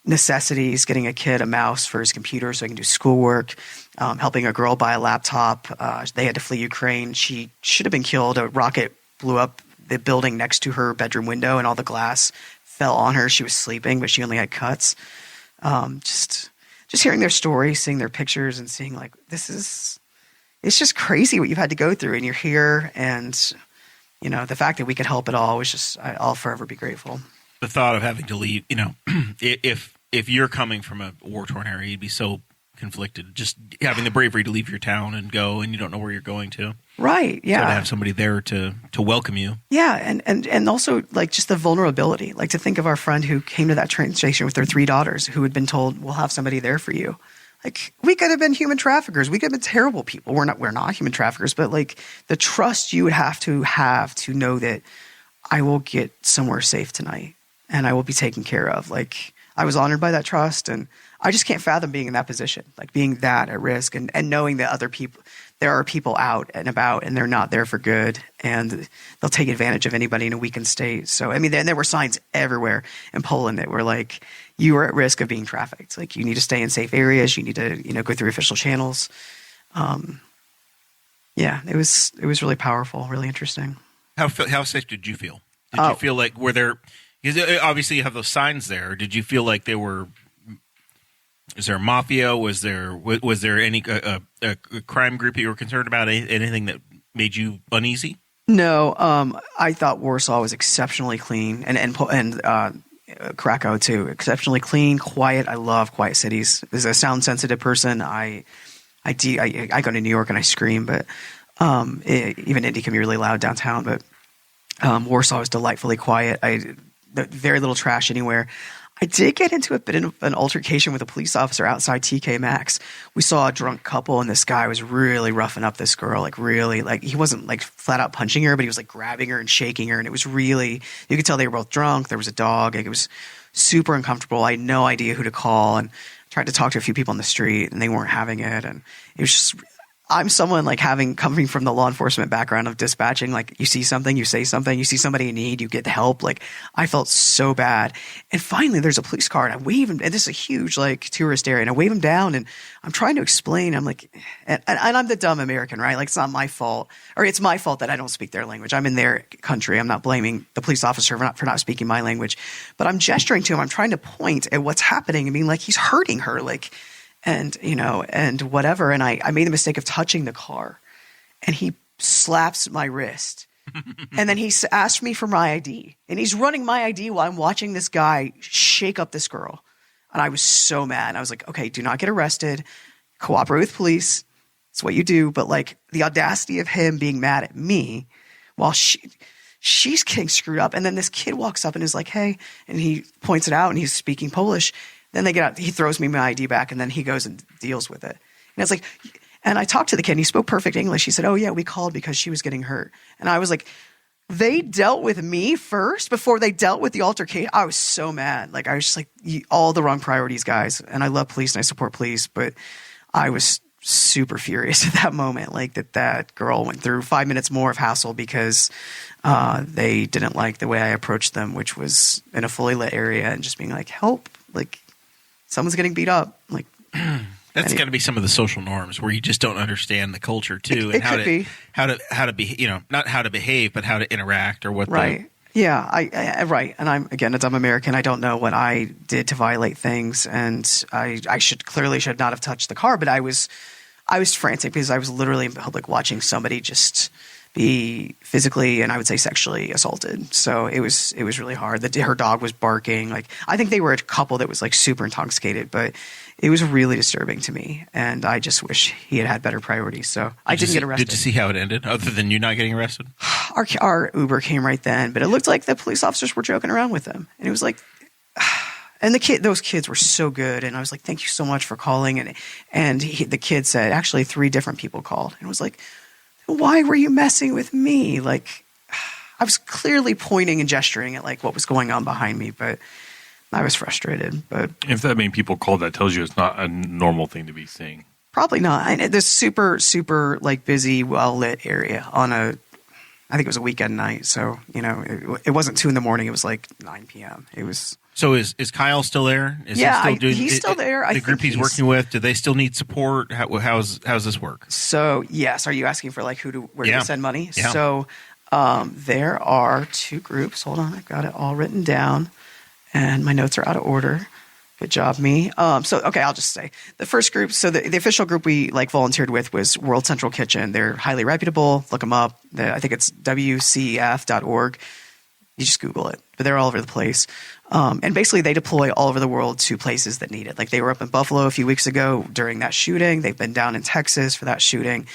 necessities, getting a kid a mouse for his computer so he can do schoolwork, helping a girl buy a laptop. They had to flee Ukraine. She should have been killed. A rocket blew up the building next to her bedroom window and all the glass fell on her. She was sleeping, but she only had cuts. Just hearing their stories, seeing their pictures, and seeing like, it's just crazy what you've had to go through, and you're here. And, the fact that we could help at all was just, I'll forever be grateful. The thought of having to leave, if you're coming from a war-torn area, you'd be so conflicted. Just having the bravery to leave your town and go, and you don't know where you're going to. Right. Yeah. So to have somebody there to welcome you. Yeah, and also like just the vulnerability. Like, to think of our friend who came to that train station with their 3 daughters, who had been told, "We'll have somebody there for you." Like, we could have been human traffickers. We could have been terrible people. We're not human traffickers, but like the trust you would have to know that I will get somewhere safe tonight and I will be taken care of. Like, I was honored by that trust, and I just can't fathom being in that position, like being that at risk and knowing that there are people out and about and they're not there for good, and they'll take advantage of anybody in a weakened state. So, I mean, there were signs everywhere in Poland that were like, you are at risk of being trafficked. Like, you need to stay in safe areas. You need to, go through official channels. Yeah, it was really powerful, really interesting. How safe did you feel? Did you feel like, were there, because obviously you have those signs there. Did you feel like is there a mafia? Was there any a crime group that you were concerned about? Anything that made you uneasy? No, I thought Warsaw was exceptionally clean, and Krakow too, exceptionally clean, quiet. I love quiet cities. As a sound sensitive person, I go to New York and I scream, but even Indy can be really loud downtown. But Warsaw is delightfully quiet. Very little trash anywhere. I did get into a bit of an altercation with a police officer outside TK Maxx. We saw a drunk couple, and this guy was really roughing up this girl, he wasn't like flat out punching her, but he was like grabbing her and shaking her. And it was really, you could tell they were both drunk. There was a dog. It was super uncomfortable. I had no idea who to call, and tried to talk to a few people on the street, and they weren't having it. And it was just, I'm someone like coming from the law enforcement background of dispatching, like you see something, you say something, you see somebody in need, you get help. Like I felt so bad. And finally there's a police car and I wave him, and this is a huge like tourist area, and I wave him down and I'm trying to explain. I'm like, and I'm the dumb American, right? Like it's not my fault, or it's my fault that I don't speak their language. I'm in their country. I'm not blaming the police officer for not speaking my language, but I'm gesturing to him. I'm trying to point at what's happening and being like, he's hurting her. Like, and, and whatever. And I made the mistake of touching the car, and he slaps my wrist. And then he asked me for my ID, and he's running my ID while I'm watching this guy shake up this girl. And I was so mad. I was like, okay, do not get arrested. Cooperate with police. It's what you do. But like the audacity of him being mad at me while she's getting screwed up. And then this kid walks up and is like, hey, and he points it out, and he's speaking Polish. Then they get out, he throws me my ID back, and then he goes and deals with it. And it's like, and I talked to the kid, and he spoke perfect English. He said, oh yeah, we called because she was getting hurt. And I was like, they dealt with me first before they dealt with the altercation. I was so mad. Like I was just like, all the wrong priorities, guys. And I love police and I support police, but I was super furious at that moment. Like that girl went through 5 minutes more of hassle because they didn't like the way I approached them, which was in a fully lit area, and just being like, help, like, someone's getting beat up. Like that's got to be some of the social norms where you just don't understand the culture too, and how to be, not how to behave, but how to interact or what. Right. Yeah. I right. And I'm again a dumb American. I don't know what I did to violate things, and I should not have touched the car, but I was frantic because I was literally in public watching somebody just be physically and I would say sexually assaulted. So it was really hard. Her dog was barking. Like I think they were a couple that was like super intoxicated, but it was really disturbing to me. And I just wish he had better priorities. So I didn't get arrested. Did you see how it ended, other than you not getting arrested? Our Uber came right then, but it looked like the police officers were joking around with them, and it was like. And those kids were so good, and I was like, "Thank you so much for calling." And the kid said, actually, 3 different people called, and it was like, why were you messing with me? Like, I was clearly pointing and gesturing at like what was going on behind me, but I was frustrated. But if that many people called, that tells you it's not a normal thing to be seeing. Probably not. And this super, super like busy, well lit area on I think it was a weekend night. So, it wasn't 2 a.m. It was like 9 p.m. It was. So is Kyle still there? He's still there. The group he's working with, do they still need support? How's this work? So yes, are you asking for like where to send money? Yeah. So there are 2 groups. Hold on, I've got it all written down, and my notes are out of order. Good job, me. Okay, I'll just say the first group. So the official group we like volunteered with was World Central Kitchen. They're highly reputable. Look them up. I think it's wcef.org. You just Google it, but they're all over the place. And basically they deploy all over the world to places that need it. Like they were up in Buffalo a few weeks ago during that shooting. They've been down in Texas for that shooting.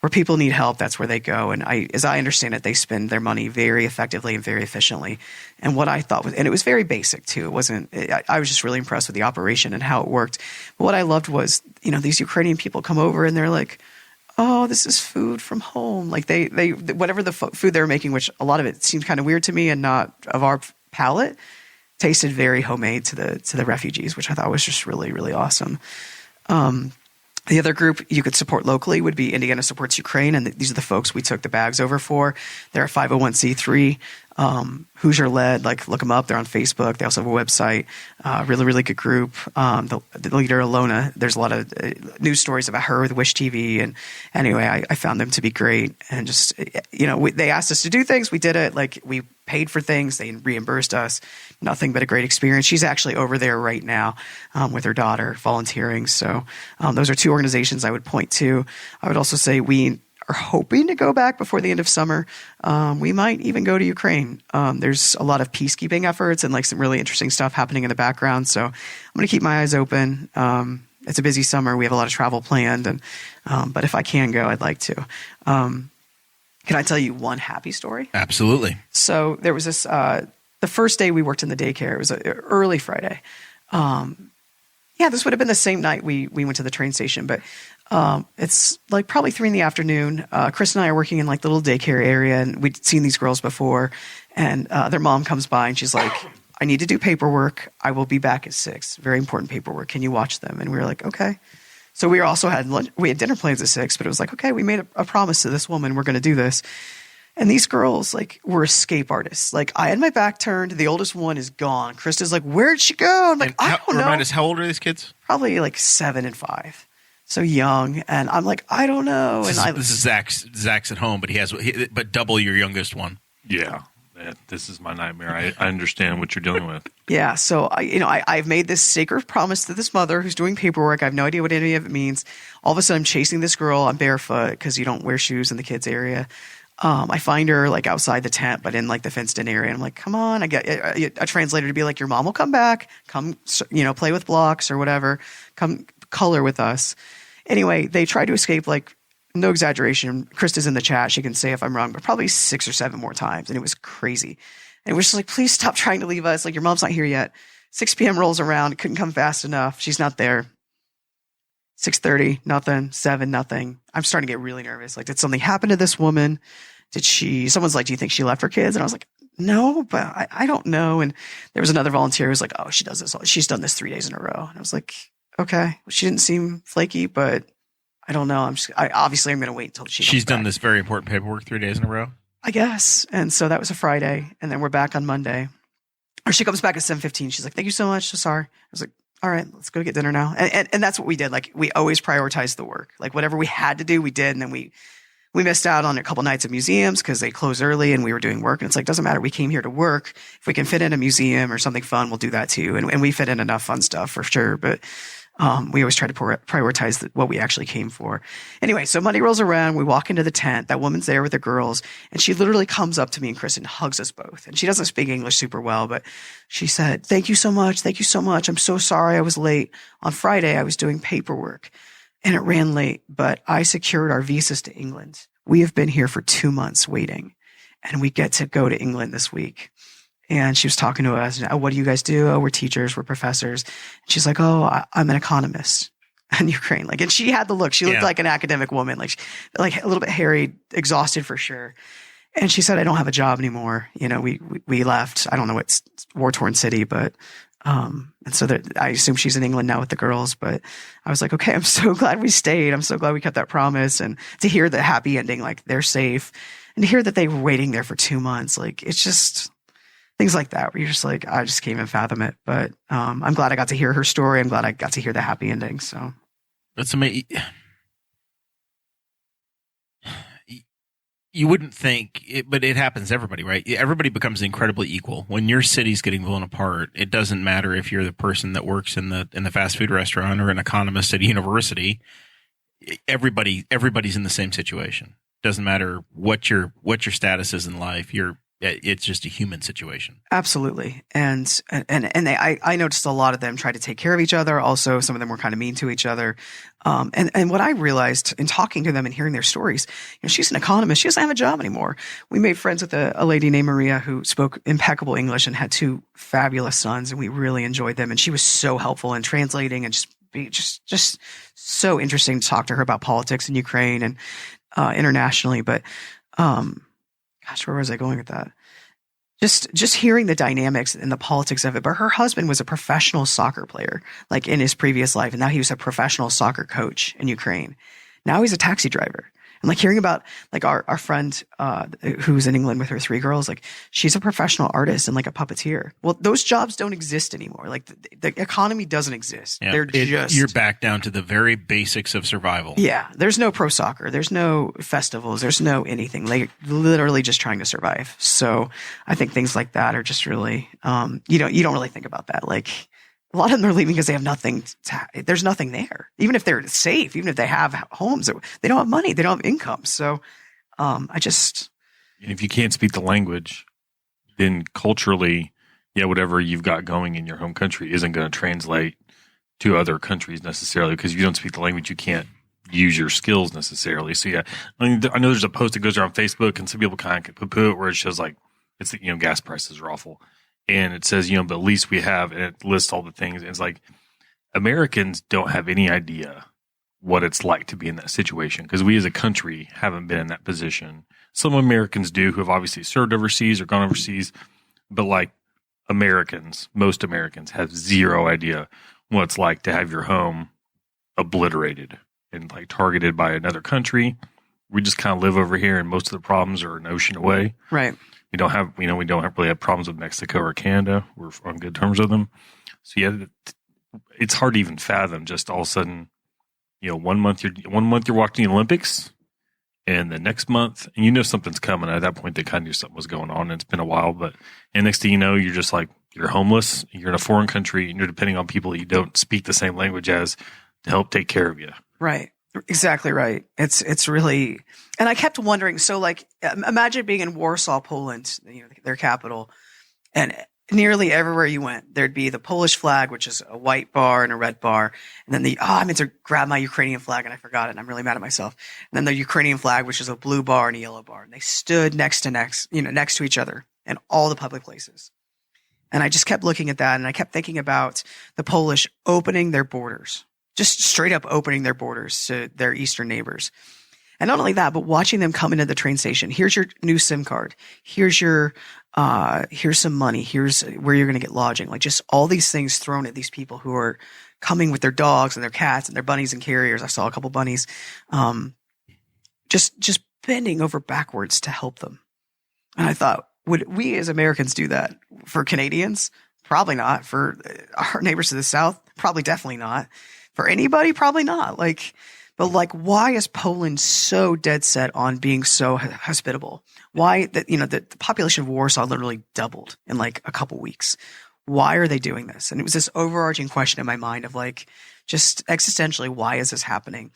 Where people need help, that's where they go. And as I understand it, they spend their money very effectively and very efficiently. And what I thought was, and it was very basic too. It wasn't, I was just really impressed with the operation and how it worked. But what I loved was, these Ukrainian people come over and they're like, oh, this is food from home. Like they whatever the food they were making, which a lot of it seemed kind of weird to me and not of our palate, tasted very homemade to the refugees, which I thought was just really, really awesome. The other group you could support locally would be Indiana Supports Ukraine, and these are the folks we took the bags over for. They're a 501c3, Hoosier led. Like look them up. They're on Facebook. They also have a website. Really, really good group. The leader, Alona. There's a lot of news stories about her with Wish TV, and anyway, I found them to be great. And just they asked us to do things. We did it. Like we paid for things. They reimbursed us. Nothing but a great experience. She's actually over there right now with her daughter volunteering. So those are 2 organizations I would point to. I would also say we are hoping to go back before the end of summer. We might even go to Ukraine. There's a lot of peacekeeping efforts and like some really interesting stuff happening in the background. So I'm going to keep my eyes open. It's a busy summer. We have a lot of travel planned, and but if I can go, I'd like to. Can I tell you one happy story? Absolutely. So there was this, the first day we worked in the daycare, it was an early Friday. This would have been the same night we went to the train station, but it's like probably 3 p.m. Chris and I are working in like the little daycare area, and we'd seen these girls before, and their mom comes by and she's like, I need to do paperwork. I will be back at 6. Very important paperwork. Can you watch them? And we were like, okay. So we also had lunch. We had dinner plans at 6, but it was like, okay, we made a promise to this woman. We're going to do this. And these girls, like, were escape artists. Like, I had my back turned. The oldest one is gone. Krista's like, where'd she go? I'm like, I don't know. Remind us, how old are these kids? Probably like 7 and 5. So young. And I'm like, I don't know. This is Zach's at home, but but double your youngest one. Yeah. This is my nightmare. I understand what you're dealing with. Yeah. So I've made this sacred promise to this mother who's doing paperwork. I have no idea what any of it means. All of a sudden I'm chasing this girl. I'm barefoot because you don't wear shoes in the kids area. I find her like outside the tent, but in like the fenced in area. And I'm like, come on. I get a translator to be like, your mom will come back, come, play with blocks or whatever, come color with us. Anyway, they try to escape, like, no exaggeration. Krista's in the chat. She can say if I'm wrong, but probably 6 or 7 more times. And it was crazy. And it was just like, please stop trying to leave us. Like, your mom's not here yet. 6 p.m. rolls around. Couldn't come fast enough. She's not there. 6:30, nothing. 7, nothing. I'm starting to get really nervous. Like, did something happen to this woman? Someone's like, do you think she left her kids? And I was like, no, but I don't know. And there was another volunteer who was like, oh, she does this. She's done this 3 days in a row. And I was like, okay. Well, she didn't seem flaky, but I don't know. I'm going to wait until she's done this very important paperwork 3 days in a row, I guess. And so that was a Friday. And then we're back on Monday. Or she comes back at 7:15. She's like, thank you so much. So sorry. I was like, all right, let's go get dinner now. And that's what we did. Like, we always prioritized the work. Like, whatever we had to do, we did. And then we missed out on a couple nights at museums because they closed early and we were doing work. And it's like, doesn't matter. We came here to work. If we can fit in a museum or something fun, we'll do that too. And we fit in enough fun stuff for sure. But we always try to prioritize what we actually came for. Anyway, so Monday rolls around. We walk into the tent. That woman's there with the girls. And she literally comes up to me and Chris and hugs us both. And she doesn't speak English super well, but she said, thank you so much. Thank you so much. I'm so sorry I was late. On Friday, I was doing paperwork and it ran late, but I secured our visas to England. We have been here for 2 months waiting and we get to go to England this week. And she was talking to us. Oh, what do you guys do? Oh, we're teachers. We're professors. And she's like, oh, I'm an economist in Ukraine. Like, and she had the look. She looked like an academic woman, like a little bit harried, exhausted for sure. And she said, I don't have a job anymore. We left. I don't know what war-torn city, but and so I assume she's in England now with the girls. But I was like, okay, I'm so glad we stayed. I'm so glad we kept that promise. And to hear the happy ending, like they're safe, and to hear that they were waiting there for 2 months, like it's just things like that where you're just like, I just can't even fathom it. But I'm glad I got to hear her story. I'm glad I got to hear the happy ending. So that's amazing. You wouldn't think it, but it happens to everybody, right? Everybody becomes incredibly equal. When your city's getting blown apart, it doesn't matter if you're the person that works in the fast food restaurant or an economist at a university. Everybody's in the same situation. Doesn't matter what your status is in life. It's just a human situation. Absolutely. And I noticed a lot of them try to take care of each other. Also, some of them were kind of mean to each other. And what I realized in talking to them and hearing their stories, she's an economist. She doesn't have a job anymore. We made friends with a lady named Maria who spoke impeccable English and had 2 fabulous sons. And we really enjoyed them. And she was so helpful in translating and just so interesting to talk to her about politics in Ukraine and internationally. But gosh, where was I going with that? Just hearing the dynamics and the politics of it. But her husband was a professional soccer player, like in his previous life. And now he was a professional soccer coach in Ukraine. Now he's a taxi driver. And like hearing about like our friend who's in England with her 3 girls, like she's a professional artist and like a puppeteer. Well, those jobs don't exist anymore. Like the economy doesn't exist. Yeah. You're back down to the very basics of survival. Yeah. There's no pro soccer. There's no festivals. There's no anything. Like literally just trying to survive. So I think things like that are just really, you don't really think about that. Like a lot of them are leaving because they have nothing. There's nothing there. Even if they're safe, even if they have homes, they don't have money. They don't have income. So And if you can't speak the language, then culturally, whatever you've got going in your home country isn't going to translate to other countries necessarily because if you don't speak the language, you can't use your skills necessarily. So I know there's a post that goes around Facebook and some people kind of poo-poo it where it shows like it's gas prices are awful. And it says, but at least we have, and it lists all the things. And it's like Americans don't have any idea what it's like to be in that situation because we as a country haven't been in that position. Some Americans do who have obviously served overseas or gone overseas, but like most Americans have zero idea what it's like to have your home obliterated and like targeted by another country. We just kind of live over here, and most of the problems are an ocean away. Right. We don't really have problems with Mexico or Canada. We're on good terms with them. So yeah, it's hard to even fathom. Just all of a sudden, 1 month you're watching the Olympics, and the next month, and something's coming. At that point, they kind of knew something was going on, and it's been a while. And next thing you know, you're just like you're homeless. You're in a foreign country, and you're depending on people that you don't speak the same language as to help take care of you. Right. Exactly right. It's really, and I kept wondering. So, like, imagine being in Warsaw, Poland, their capital, and nearly everywhere you went, there'd be the Polish flag, which is a white bar and a red bar, and then I meant to grab my Ukrainian flag and I forgot it, and I'm really mad at myself. And then the Ukrainian flag, which is a blue bar and a yellow bar, and they stood next to each other in all the public places. And I just kept looking at that, and I kept thinking about the Polish opening their borders. Just straight up opening their borders to their eastern neighbors. And not only that, but watching them come into the train station. Here's your new SIM card. Here's some money. Here's where you're going to get lodging. Like, just all these things thrown at these people who are coming with their dogs and their cats and their bunnies and carriers. I saw a couple bunnies. Just bending over backwards to help them. And I thought, would we as Americans do that for Canadians? Probably not. For our neighbors to the south? Probably definitely not. For anybody, probably not. But why is Poland so dead set on being so hospitable? Why the population of Warsaw literally doubled in like a couple weeks. Why are they doing this? And it was this overarching question in my mind of just existentially, why is this happening?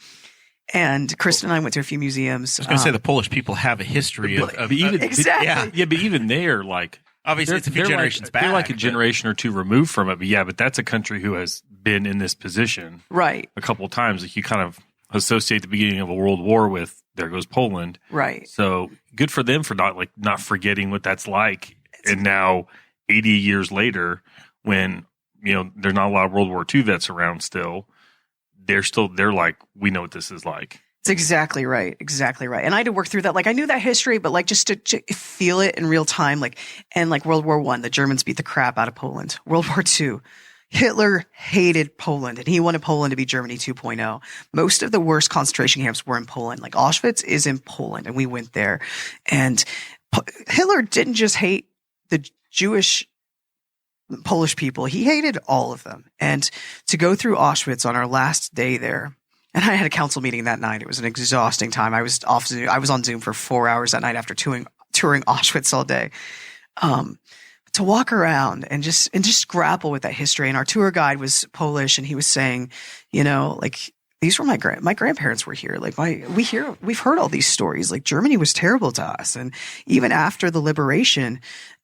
And Kristen and I went to a few museums. I was going to say the Polish people have a history of exactly. Yeah, but even they're like, obviously it's a few generations back. They're like a generation or two removed from it. But yeah, but that's a country who has been in this position right a couple of times. Like, you kind of associate the beginning of a world war with there goes Poland. Right. So good for them for not forgetting what that's like. And now 80 years later, when there's not a lot of World War II vets around still, they're like, we know what this is like. It's exactly right. Exactly right. And I had to work through that. Like, I knew that history, but just to feel it in real time, and World War I, the Germans beat the crap out of Poland. World War II, Hitler hated Poland, and he wanted Poland to be Germany 2.0. Most of the worst concentration camps were in Poland. Like, Auschwitz is in Poland, and we went there. And Hitler didn't just hate the Jewish Polish people. He hated all of them. And to go through Auschwitz on our last day there, and I had a council meeting that night. It was an exhausting time. I was on Zoom for 4 hours that night after touring Auschwitz all day. To walk around and just grapple with that history. And our tour guide was Polish, and he was saying, these were my grandparents were here. We've heard all these stories. Like, Germany was terrible to us. And even after the liberation,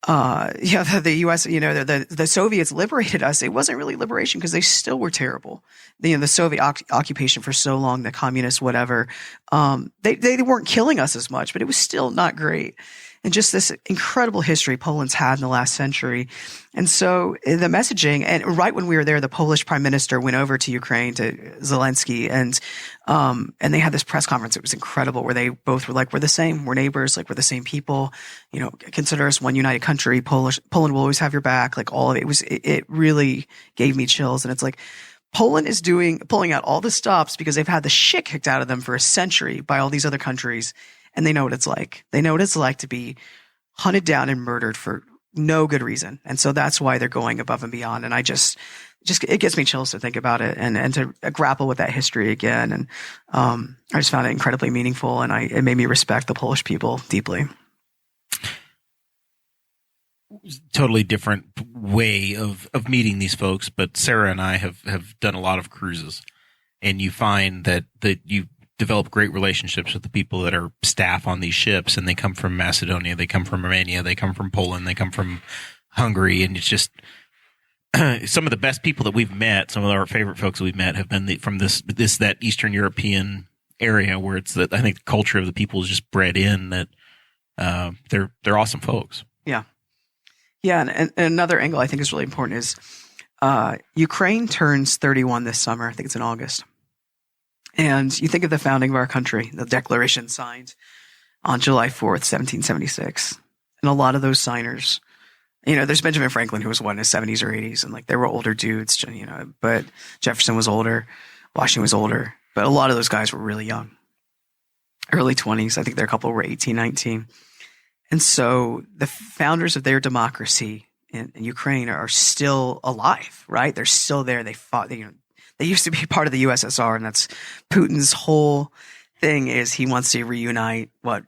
the US, the Soviets liberated us. It wasn't really liberation because they still were terrible. The Soviet occupation for so long, the communists, whatever, they weren't killing us as much, but it was still not great. And just this incredible history Poland's had in the last century. And so the messaging, and right when we were there, the Polish prime minister went over to Ukraine, to Zelensky, and they had this press conference. It was incredible, where they both were like, we're the same, we're neighbors, we're the same people, consider us one united country. Poland will always have your back. All of it it really gave me chills. And it's like, Poland is pulling out all the stops because they've had the shit kicked out of them for a century by all these other countries. And they know what it's like. They know what it's like to be hunted down and murdered for no good reason. And so that's why they're going above and beyond. And I just it gives me chills to think about it and to grapple with that history again. And I just found it incredibly meaningful, and it made me respect the Polish people deeply. Totally different way of meeting these folks, but Sarah and I have done a lot of cruises, and you find that you develop great relationships with the people that are staff on these ships, and they come from Macedonia, they come from Romania, they come from Poland, they come from Hungary, and it's just some of the best people that we've met. Some of our favorite folks that we've met have been from that Eastern European area, where it's that I think the culture of the people is just bred in that they're awesome folks. Yeah, and another angle I think is really important is Ukraine turns 31 this summer. I think it's in August. And you think of the founding of our country, the Declaration signed on July 4th, 1776. And a lot of those signers There's Benjamin Franklin, who was in his 70s or 80s, and like there were older dudes, but Jefferson was older, Washington was older, but a lot of those guys were really young, early 20s. I think there are a couple who were 18, 19. And so the founders of their democracy in Ukraine are still alive, right? They're still there. They fought, they used to be part of the USSR, and that's Putin's whole thing is he wants to reunite what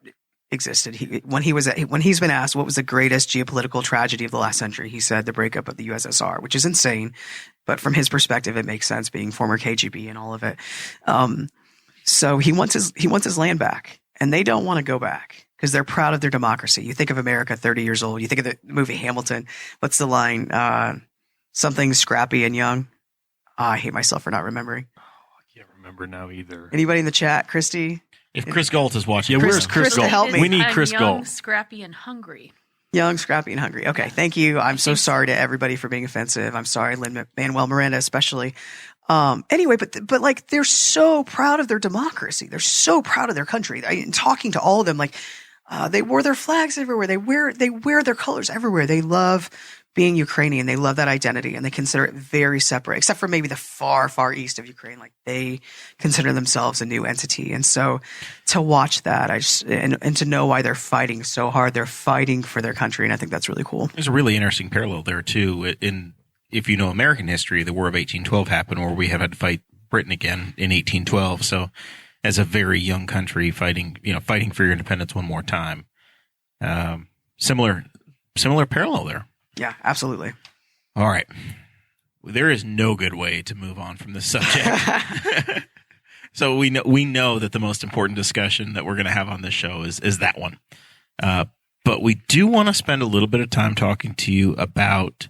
existed. When he's been asked what was the greatest geopolitical tragedy of the last century, he said the breakup of the USSR, which is insane, but from his perspective, it makes sense, being former KGB and all of it. So he wants his land back, and they don't want to go back because they're proud of their democracy. You think of America 30 years old. You think of the movie Hamilton. What's the line? Something scrappy and young. I hate myself for not remembering. I can't remember now either. Anybody in the chat? Christy? If Chris Galt is watching, where's Chris Krista, Galt? help me. We need Chris young, Galt. scrappy, and hungry. Young, scrappy, and hungry. Okay, thank you. I'm so sorry to everybody for being offensive. I'm sorry, Lin-Manuel Miranda especially. Anyway, but like they're so proud of their democracy. They're so proud of their country. Talking to all of them, like they wore their flags everywhere. They wear their colors everywhere. They love being Ukrainian. They love that identity, and they consider it very separate, except for maybe the far, far east of Ukraine. Like they consider themselves a new entity. And so to watch that, and to know why they're fighting so hard, they're fighting for their country. And I think that's really cool. There's a really interesting parallel there too. If you know American history, the War of 1812 happened, where we have had to fight Britain again in 1812. So as a very young country fighting for your independence one more time. Similar parallel there. Yeah, absolutely. All right. There is no good way to move on from this subject. So we know that the most important discussion that we're going to have on this show is that one. But we do want to spend a little bit of time talking to you about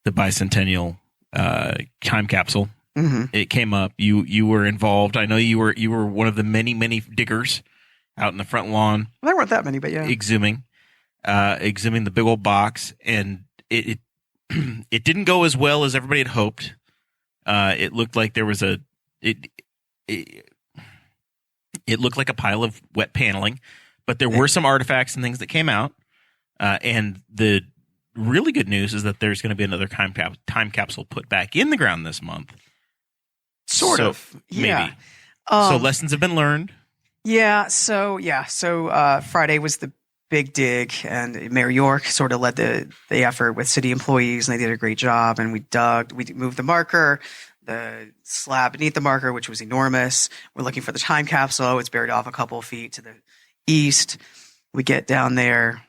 the bicentennial time capsule. Mm-hmm. It came up. You were involved. I know you were one of the many diggers out in the front lawn. Well, there weren't that many, but yeah. Exhuming the big old box, and it it didn't go as well as everybody had hoped. It looked like there was it looked like a pile of wet paneling, but there were some artifacts and things that came out. And the really good news is that there's going to be another time capsule put back in the ground this month. Sort of. Yeah. Maybe. So lessons have been learned. Yeah. So Friday was the big dig, and Mayor York sort of led the effort with city employees, and they did a great job. And we moved the marker, the slab beneath the marker, which was enormous. We're looking for the time capsule. It's buried off a couple of feet to the east. We get down there,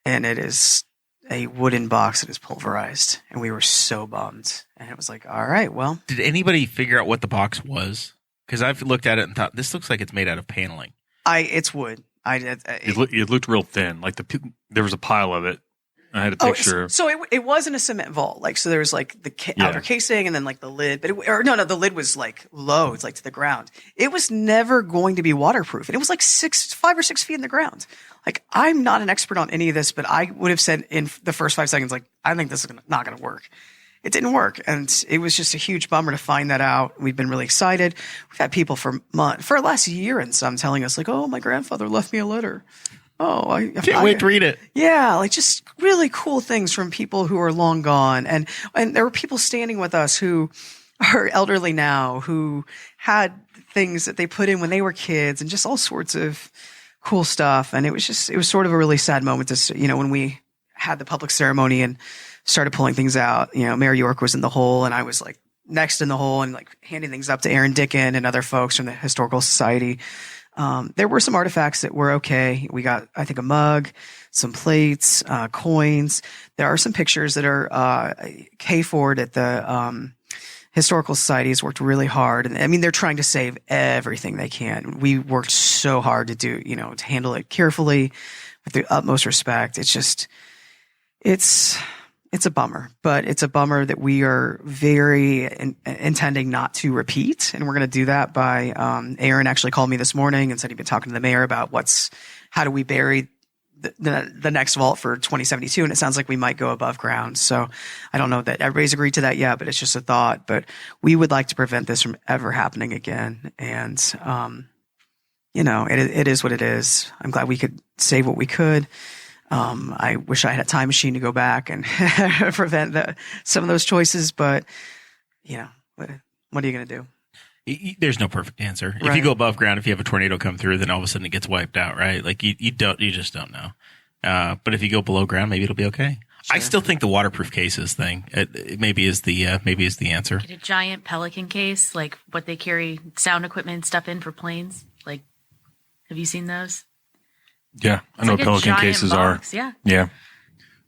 and it is a wooden box that is pulverized, and we were so bummed. And it was like, all right, well. Did anybody figure out what the box was? Because I've looked at it and thought, this looks like it's made out of paneling. It's wood. It looked real thin. Like there was a pile of it. I had a picture. So it wasn't a cement vault. Like, so there was like the outer casing and then like the lid, but the lid was like low. It's like to the ground. It was never going to be waterproof. And it was like 5 or 6 feet in the ground. Like, I'm not an expert on any of this, but I would have said in the first 5 seconds, like, I think this is not going to work. It didn't work. And it was just a huge bummer to find that out. We've been really excited. We've had people for the last year and some telling us like, oh, my grandfather left me a letter. Oh, I can't wait to read it. Yeah. Like just really cool things from people who are long gone. And there were people standing with us who are elderly now, who had things that they put in when they were kids and just all sorts of cool stuff. And it was sort of a really sad moment to, when we had the public ceremony and started pulling things out. Mayor York was in the hole, and I was like next in the hole and like handing things up to Aaron Dickin and other folks from the Historical Society. There were some artifacts that were okay. We got, I think, a mug, some plates, coins. There are some pictures that are, K Ford at the, Historical Society has worked really hard. And I mean, they're trying to save everything they can. We worked so hard to do, to handle it carefully with the utmost respect. It's a bummer, but it's a bummer that we are very intending not to repeat. And we're going to do that by, Aaron actually called me this morning and said he'd been talking to the mayor about how do we bury the next vault for 2072. And it sounds like we might go above ground. So I don't know that everybody's agreed to that yet, but it's just a thought. But we would like to prevent this from ever happening again. And, it is what it is. I'm glad we could save what we could. I wish I had a time machine to go back and prevent some of those choices, but what are you going to do? There's no perfect answer. Right. If you go above ground, if you have a tornado come through, then all of a sudden it gets wiped out, right? Like you just don't know. But if you go below ground, maybe it'll be okay. Sure. I still think the waterproof cases thing it maybe is the answer. Get a giant Pelican case, like what they carry sound equipment and stuff in for planes. Like, have you seen those? Yeah, I know what Pelican cases box. are. Yeah,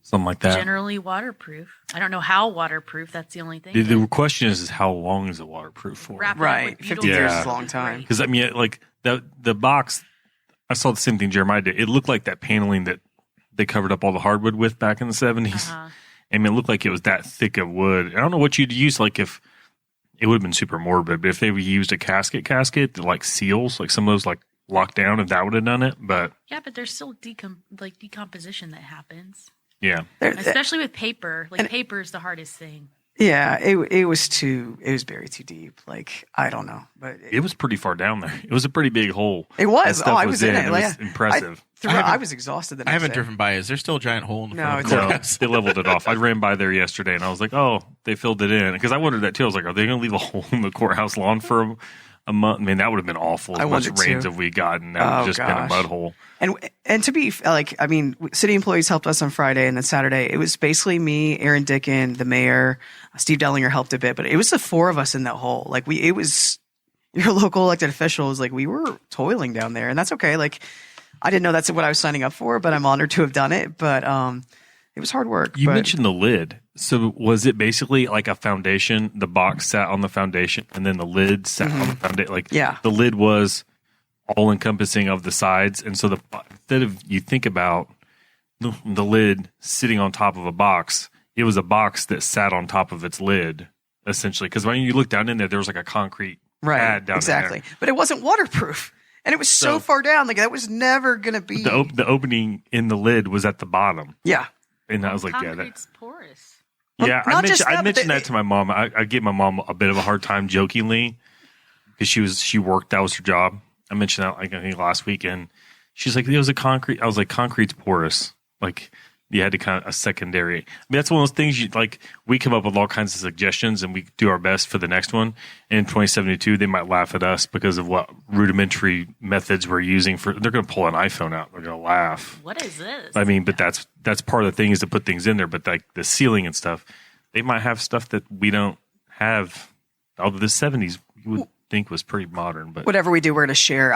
something like that. Generally waterproof. I don't know how waterproof. That's the only thing. The question is how long is it waterproof for? Right, 50 years is a long time. Because I mean, like the box, I saw the same thing Jeremiah did. It looked like that paneling that they covered up all the hardwood with back in the 70s. I mean, it looked like it was that thick of wood. I don't know what you'd use, like if it would have been super morbid, but if they used a casket that like seals, like some of those like locked down, if that would have done it. But yeah, but there's still decomposition that happens. Yeah, especially with paper. Like paper is the hardest thing. Yeah, it was buried too deep. Like, I don't know, but it was pretty far down there. It was a pretty big hole. It was. I was in it. It was impressive. I was exhausted. I haven't driven by. Is there still a giant hole in the front? No, they leveled it off. I ran by there yesterday, and I was like, "Oh, they filled it in." Because I wondered that too. I was like, "Are they going to leave a hole in the courthouse lawn for a month?" I mean, that would have been awful. As much rains have we gotten, that would have just been a mud hole. And to be like, I mean, city employees helped us on Friday, and then Saturday it was basically me, Aaron Dickin, the mayor, Steve Dellinger helped a bit, but it was the four of us in that hole. Like it was your local elected officials. Like we were toiling down there, and that's okay. Like I didn't know that's what I was signing up for, but I'm honored to have done it. But it was hard work. You mentioned the lid. So was it basically like a foundation? The box sat on the foundation, and then the lid sat on the foundation. Like the lid was all encompassing of the sides, and so instead of you think about the lid sitting on top of a box, it was a box that sat on top of its lid, essentially. Because when you look down in there was like a concrete pad down exactly. in there. But it wasn't waterproof, and it was so far down. Like that was never going to be. The opening in the lid was at the bottom. Yeah, and I was like, concrete's porous. Yeah, I mentioned that to my mom. I gave my mom a bit of a hard time jokingly because she worked. That was her job. I mentioned that I think last week, and she's like, "It was a concrete." I was like, "Concrete's porous." Like you had to kind of a secondary. I mean, that's one of those things. We come up with all kinds of suggestions, and we do our best for the next one. And in 2072, they might laugh at us because of what rudimentary methods we're using for. They're going to pull an iPhone out. They're going to laugh. What is this? I mean, but that's part of the thing is to put things in there. But like the ceiling and stuff, they might have stuff that we don't have. Although the 70s, you would think was pretty modern. But whatever we do, we're going to share.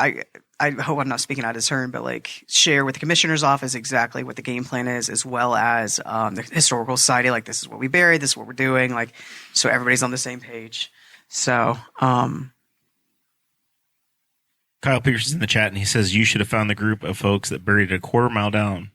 I hope I'm not speaking out of turn, but like share with the commissioner's office exactly what the game plan is, as well as the historical society. Like this is what we buried, this is what we're doing. Like so everybody's on the same page. So Kyle Peterson's in the chat, and he says you should have found the group of folks that buried it a quarter mile down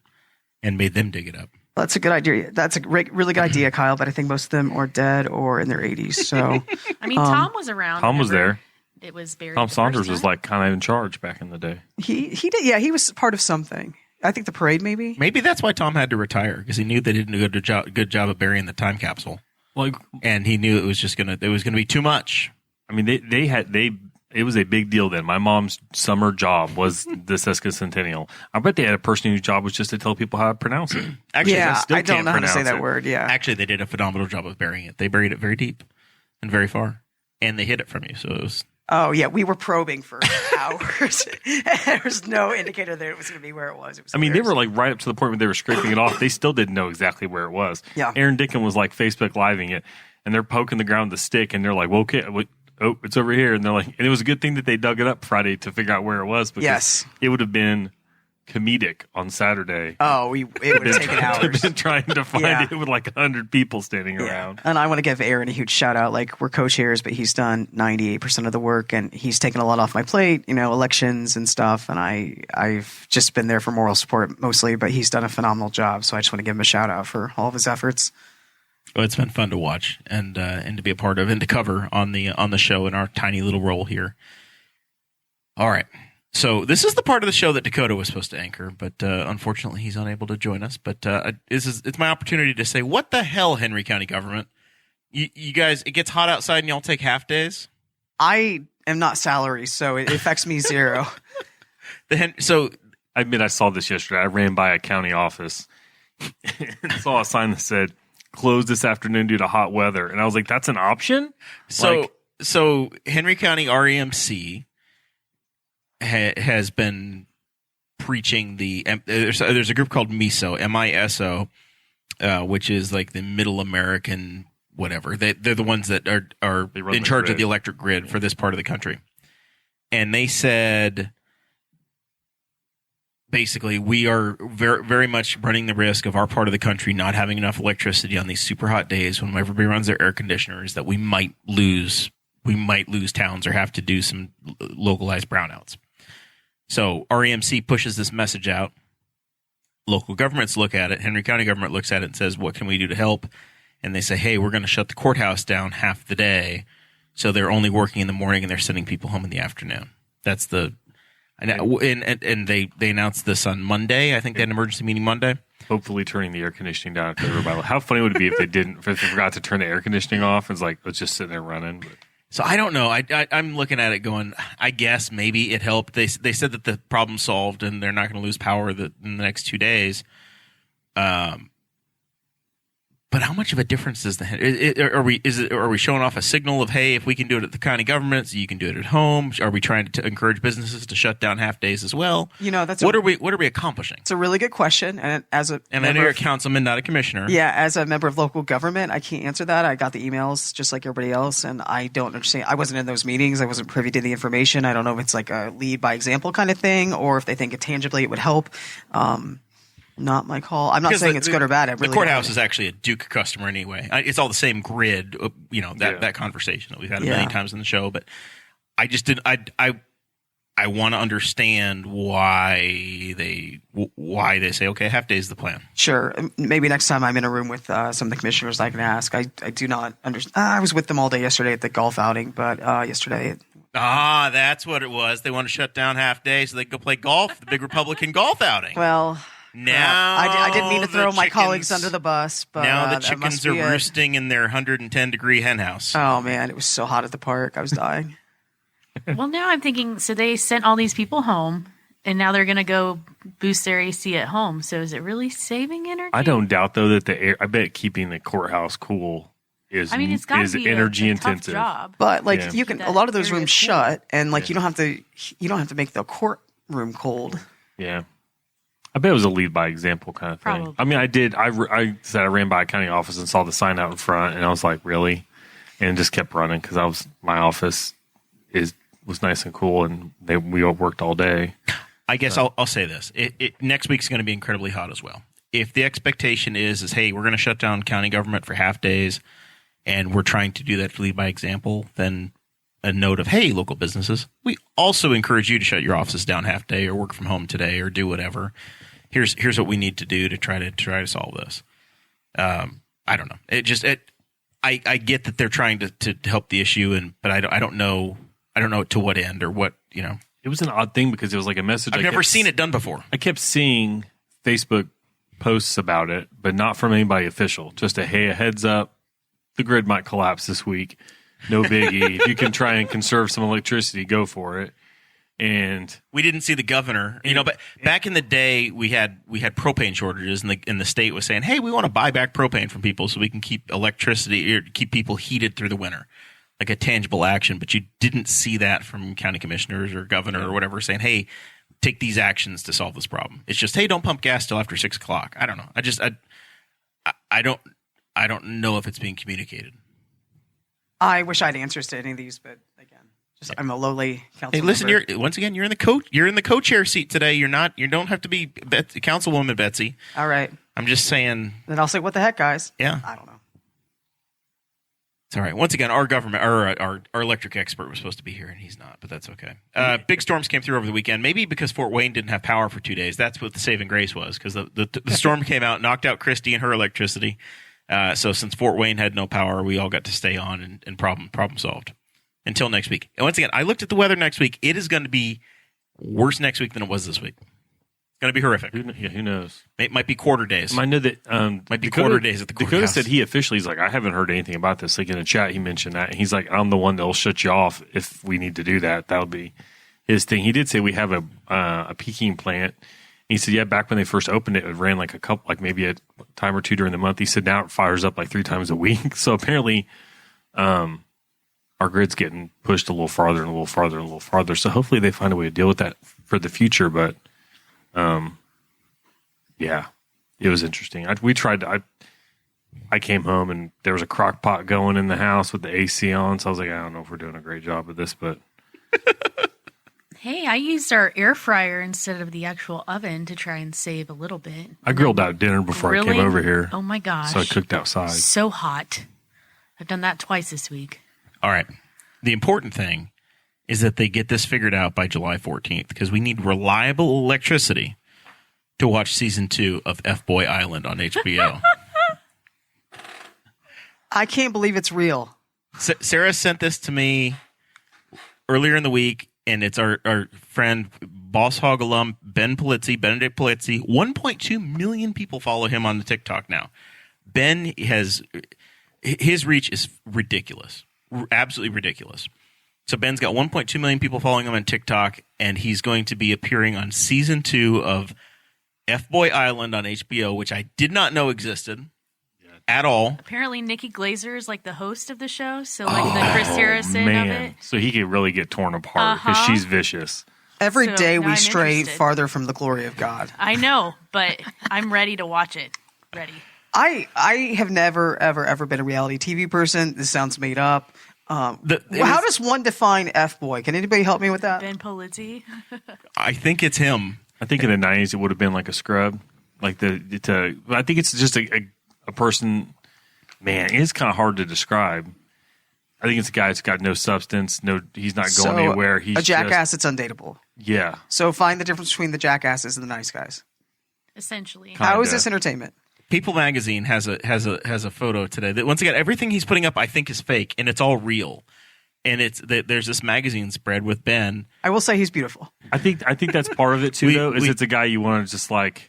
and made them dig it up. That's a good idea. That's a really good idea, Kyle. But I think most of them are dead or in their 80s. So I mean, Tom was around. Tom was there. It was buried. Tom Saunders was like kind of in charge back in the day. He did. Yeah, he was part of something. I think the parade, maybe. Maybe that's why Tom had to retire, because he knew they didn't do a good job of burying the time capsule. Like, and he knew it was gonna be too much. I mean, it was a big deal then. My mom's summer job was the sesquicentennial. I bet they had a person whose job was just to tell people how to pronounce it. Actually, I don't know how to say that word. Yeah, actually, they did a phenomenal job of burying it. They buried it very deep and very far, and they hid it from you. So it was. Oh yeah, we were probing for hours. There was no indicator that it was going to be where it was. I mean, they were like right up to the point where they were scraping it off. They still didn't know exactly where it was. Yeah, Aaron Dickin was like Facebook living it, and they're poking the ground with a stick, and they're like, "Well, okay, oh, it's over here." And they're like, and it was a good thing that they dug it up Friday to figure out where it was, because it would have been comedic on Saturday. Oh, it would have taken hours. Been trying to find it with like 100 people standing around. And I want to give Aaron a huge shout out. Like, we're co-chairs, but he's done 98% of the work, and he's taken a lot off my plate, elections and stuff. And I've just been there for moral support mostly, but he's done a phenomenal job. So I just want to give him a shout out for all of his efforts. Well, it's been fun to watch and to be a part of and to cover on the show in our tiny little role here. All right. So this is the part of the show that Dakota was supposed to anchor, but unfortunately he's unable to join us. But it's my opportunity to say, what the hell, Henry County government? You guys, it gets hot outside and y'all take half days? I am not salary, so it affects me zero. So I admit I saw this yesterday. I ran by a county office and saw a sign that said, closed this afternoon due to hot weather. And I was like, that's an option? So Henry County REMC has been preaching there's a group called MISO, MISO, which is like the Middle American whatever. They're the ones that are in charge of the electric grid for this part of the country. And they said, basically, we are very, very much running the risk of our part of the country not having enough electricity on these super hot days when everybody runs their air conditioners, that we might lose towns or have to do some localized brownouts. So REMC pushes this message out. Local governments look at it. Henry County government looks at it and says, what can we do to help? And they say, hey, we're going to shut the courthouse down half the day. So they're only working in the morning and they're sending people home in the afternoon. That's the and they announced this on Monday. I think they had an emergency meeting Monday. Hopefully turning the air conditioning down. How funny would it be if they forgot to turn the air conditioning off? It's like, let's just sit there running. But. So I don't know. I'm looking at it going, I guess maybe it helped. They said that the problem's solved and they're not going to lose power in the next 2 days. But how much of a difference is are we showing off a signal of, hey, if we can do it at the county governments, you can do it at home? Are we trying to encourage businesses to shut down half days as well? What are we accomplishing? It's a really good question. And I know you're a councilman, not a commissioner. Yeah, as a member of local government, I can't answer that. I got the emails just like everybody else, and I don't understand. I wasn't in those meetings. I wasn't privy to the information. I don't know if it's like a lead by example kind of thing, or if they think tangibly it would help. Not my call. I'm not saying it's good or bad. The courthouse is actually a Duke customer anyway. It's all the same grid, that conversation that we've had many times in the show. But I just didn't. I want to understand why they say, okay, half day is the plan. Sure. Maybe next time I'm in a room with some of the commissioners, I can ask. I do not understand. I was with them all day yesterday at the golf outing, but yesterday. That's what it was. They want to shut down half day so they can go play golf, the big Republican golf outing. Well. Now I didn't mean to throw my colleagues under the bus, but now the chickens are roosting in their 110-degree hen house. Oh man, it was so hot at the park. I was dying. Well, now I'm thinking, so they sent all these people home, and now they're going to go boost their AC at home. So is it really saving energy? I don't doubt though that I bet keeping the courtrouse cool is it's got to be energy a tough intensive. job. But you can a lot of those rooms shut, and you don't have to make the courtroom cold. Yeah. I bet it was a lead by example kind of thing. Probably. I mean, I did. I said I ran by a county office and saw the sign out in front, and I was like, really? And just kept running because my office was nice and cool, and we all worked all day. I guess I'll say this: next week's going to be incredibly hot as well. If the expectation is hey, we're going to shut down county government for half days, and we're trying to do that to lead by example, then a note of, hey, local businesses, we also encourage you to shut your offices down half day or work from home today or do whatever. Here's what we need to do to try to solve this. I don't know. I get that they're trying to help the issue, but I don't know to what end or what, It was an odd thing because it was like a message. I've never seen it done before. I kept seeing Facebook posts about it, but not from anybody official. Just a heads up, the grid might collapse this week. No biggie. If you can try and conserve some electricity, go for it. And we didn't see the governor, but back in the day we had propane shortages, and the state was saying, hey, we want to buy back propane from people so we can keep electricity or keep people heated through the winter, like a tangible action. But you didn't see that from county commissioners or governor or whatever saying, hey, take these actions to solve this problem. It's just, hey, don't pump gas till after 6 o'clock. I don't know. I don't know if it's being communicated. I wish I had answers to any of these, but again, I'm a lowly council. Hey, listen, you're in the co-chair seat today. You don't have to be Councilwoman Betsy. All right. I'm just saying. Then I'll say, what the heck, guys? Yeah. I don't know. It's all right. Once again, our government, our electric expert was supposed to be here, and he's not, but that's okay. Big storms came through over the weekend, maybe because Fort Wayne didn't have power for 2 days. That's what the saving grace was, because the storm came out, knocked out Christie and her electricity. So since Fort Wayne had no power, we all got to stay on and problem solved until next week. And once again, I looked at the weather next week. It is going to be worse next week than it was this week. It's going to be horrific. Who knows? It might be quarter days. I know that might be quarter days at the courthouse. Dakota said he's like, I haven't heard anything about this. Like in the chat, he mentioned that. And he's like, I'm the one that'll shut you off if we need to do that. That'll be his thing. He did say we have a peaking plant He said, yeah, back when they first opened it, it ran like maybe a time or two during the month. He said now it fires up like 3 times a week. So apparently, our grid's getting pushed a little farther and a little farther and a little farther. So hopefully they find a way to deal with that for the future. But, yeah, it was interesting. I came home and there was a crock pot going in the house with the AC on. So I was like, I don't know if we're doing a great job of this, but. Hey, I used our air fryer instead of the actual oven to try and save a little bit. I grilled out dinner before I came over here. Oh my gosh. So I cooked outside. So hot. I've done that twice this week. All right. The important thing is that they get this figured out by July 14th because we need reliable electricity to watch season 2 of F-Boy Island on HBO. I can't believe it's real. Sarah sent this to me earlier in the week. And it's our friend, Boss Hog alum, Benedict Polizzi. 1.2 million people follow him on the TikTok now. Ben his reach is ridiculous. Absolutely ridiculous. So Ben's got 1.2 million people following him on TikTok, and he's going to be appearing on season 2 of F-Boy Island on HBO, which I did not know existed at all. Apparently, Nikki Glazer is like the host of the show, so like the Chris Harrison of it. So he could really get torn apart because she's vicious. Every So day now we I'm stray interested. farther from the glory of God. I know, but I'm ready to watch it. Ready. I have never, ever been a reality TV person. This sounds made up. How does one define F-Boy? Can anybody help me with that? Ben Polizzi. I think it's him. I think in the 90s it would have been like a scrub. I think it's just a person, man, it's kind of hard to describe. I think it's a guy that's got no substance. He's not going anywhere. He's a jackass that's undateable. Yeah. So find the difference between the jackasses and the nice guys. Essentially. How is this entertainment? People Magazine has a photo today that, once again, everything he's putting up I think is fake, and it's all real. And there's this magazine spread with Ben. I will say he's beautiful. I think that's part of it too, though. It's a guy you want to just like.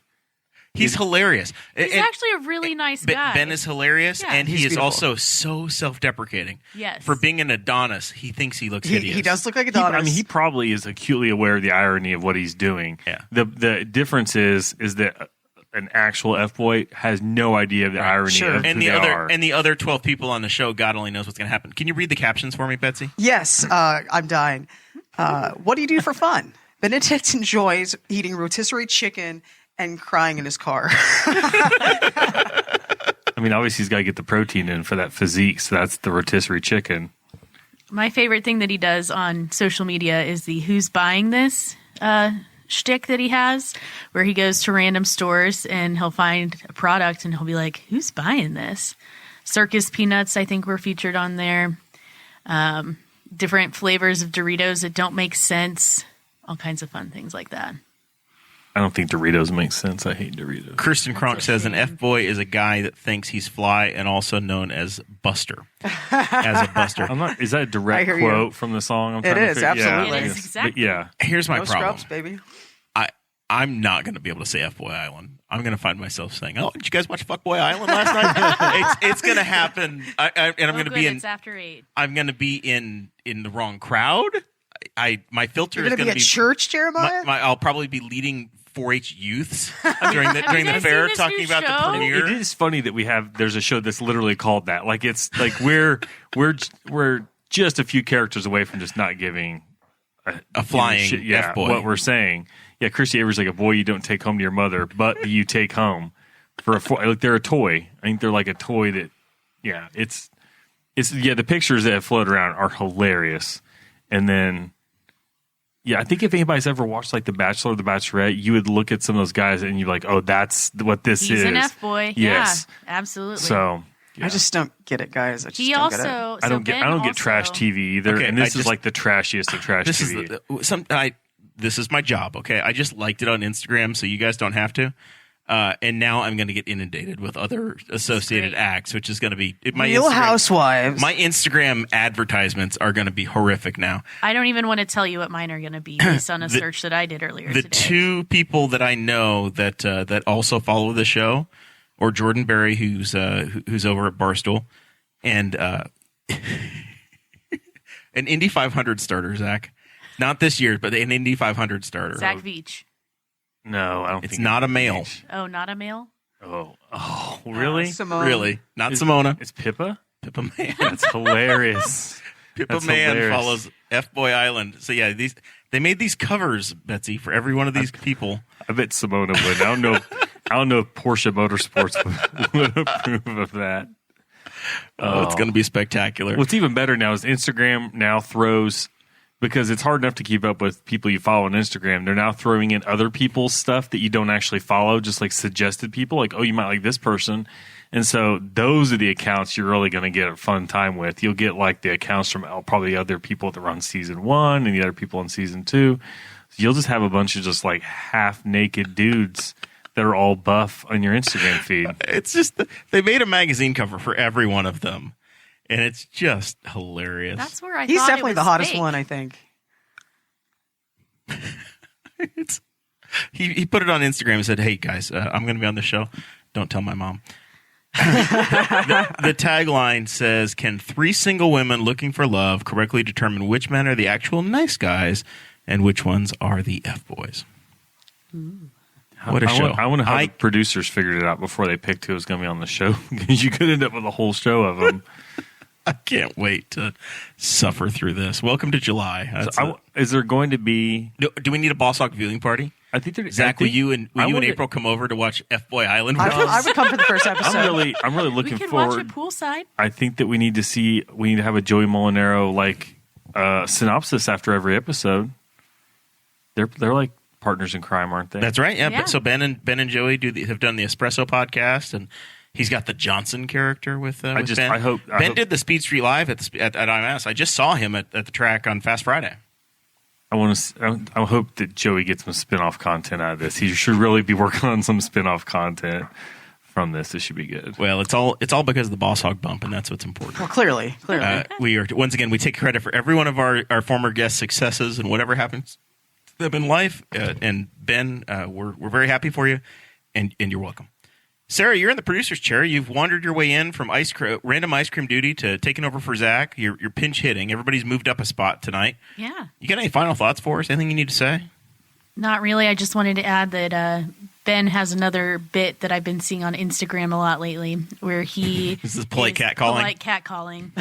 He's hilarious. He's actually a really nice guy. Ben is hilarious, and he is beautiful. also so self-deprecating. Yes. For being an Adonis, he thinks he looks hideous. He does look like Adonis. He probably is acutely aware of the irony of what he's doing. Yeah. The difference is that an actual F-boy has no idea of the irony of and who they are. And the other 12 people on the show, God only knows what's going to happen. Can you read the captions for me, Betsy? Yes, I'm dying. What do you do for fun? Benedict enjoys eating rotisserie chicken and crying in his car. I mean, obviously he's got to get the protein in for that physique, so that's the rotisserie chicken. My favorite thing that he does on social media is the "Who's Buying This" shtick that he has, where he goes to random stores and he'll find a product and he'll be like, "Who's buying this?" Circus peanuts, I think, were featured on there. Different flavors of Doritos that don't make sense. All kinds of fun things like that. I don't think Doritos make sense. I hate Doritos. Kristen Kronk says an F-boy is a guy that thinks he's fly and also known as Buster. As a Buster. Is that a direct quote from the song? It is, absolutely. It is, exactly. Yeah. Here's my No problem. scrubs, baby. I'm not going to be able to say F-Boy Island. I'm going to find myself saying, "Oh, did you guys watch Fuckboy Island last night?" It's going to happen, and I'm going to be in. It's after 8. I'm going to be in the wrong crowd. My filter You're is going to going be at church, Jeremiah? I'll probably be leading 4-H youths during the guys fair, seen this talking new about the show? premiere. It is funny that there's a show that's literally called that. Like it's like we're just a few characters away from just not giving A flying F-boy. what we're saying. Yeah, Christy Avery's like a boy you don't take home to your mother, but you take home for like they're a toy. I think they're like a toy that it's the pictures that float around are hilarious. And then I think if anybody's ever watched like The Bachelor or The Bachelorette, you would look at some of those guys and you're like, oh, that's what this is. He's an F-boy. Yes. Yeah, absolutely. So I just don't get it, guys. I just he don't also. get it. I don't get trash TV either. Okay, and this is like the trashiest of trash TV. This is my job. Okay, I just liked it on Instagram, so you guys don't have to. And now I'm going to get inundated with other associated acts, which is going to be Real Housewives. My Instagram advertisements are going to be horrific now. I don't even want to tell you what mine are going to be based on a search that I did earlier The today. two people that I know that also follow the show, or Jordan Berry, who's over at Barstool, and an Indy 500 starter, Zach. Not this year, but an Indy 500 starter. Zach Veach. No, I don't It's think not a male. Oh, not a male? Oh, really? Simone. Really? Not Simona. It's Pippa? Pippa Man. That's hilarious. Pippa That's Man hilarious. follows F-Boy Island. So yeah, they made these covers, Betsy, for every one of these people. I bet Simona would. I don't know if Porsche Motorsports would approve of that. Oh, it's going to be spectacular. What's even better now is Instagram now throws, because it's hard enough to keep up with people you follow on Instagram. They're now throwing in other people's stuff that you don't actually follow, just like suggested people, like, oh, you might like this person. And so those are the accounts you're really going to get a fun time with. You'll get like the accounts from probably other people that were on season 1 and the other people on season 2. So you'll just have a bunch of just like half naked dudes that are all buff on your Instagram feed. It's just they made a magazine cover for every one of them, and it's just hilarious. That's where I He's thought definitely it the was hottest fake. one, I think. He put it on Instagram and said, "Hey guys, I'm going to be on the show. Don't tell my mom." The tagline says, "Can 3 single women looking for love correctly determine which men are the actual nice guys and which ones are the F-boys?" What a show. I wonder how the producers figured it out before they picked who was going to be on the show, because you could end up with a whole show of them. I can't wait to suffer through this. Welcome to July. That's Is there going to be... do we need a Boss Hog viewing party? I think there, Zach, will you and wanna- April come over to watch F-Boy Island with I us? would come for the first episode. I'm really We looking could watch forward. it poolside. I think that we need to have a Joey Molinaro like synopsis after every episode. They're like partners in crime, aren't they? That's right. Yeah. Yeah. So Ben and Joey have done the Espresso podcast, and he's got the Johnson character with Ben. I hope did the Speed Street Live at IMS. I just saw him at the track on Fast Friday. I hope that Joey gets some spin-off content out of this. He should really be working on some spin-off content from this. This should be good. Well, it's all because of the Boss Hog bump, and that's what's important. Well, clearly. We are once again, we take credit for every one of our former guest successes and whatever happens to them in life. And Ben, we're very happy for you, and you're welcome. Sarah, you're in the producer's chair. You've wandered your way in from random ice cream duty to taking over for Zach. You're pinch hitting. Everybody's moved up a spot tonight. Yeah. You got any final thoughts for us? Anything you need to say? Not really. I just wanted to add that Ben has another bit that I've been seeing on Instagram a lot lately, where he This is polite catcalling. Polite catcalling,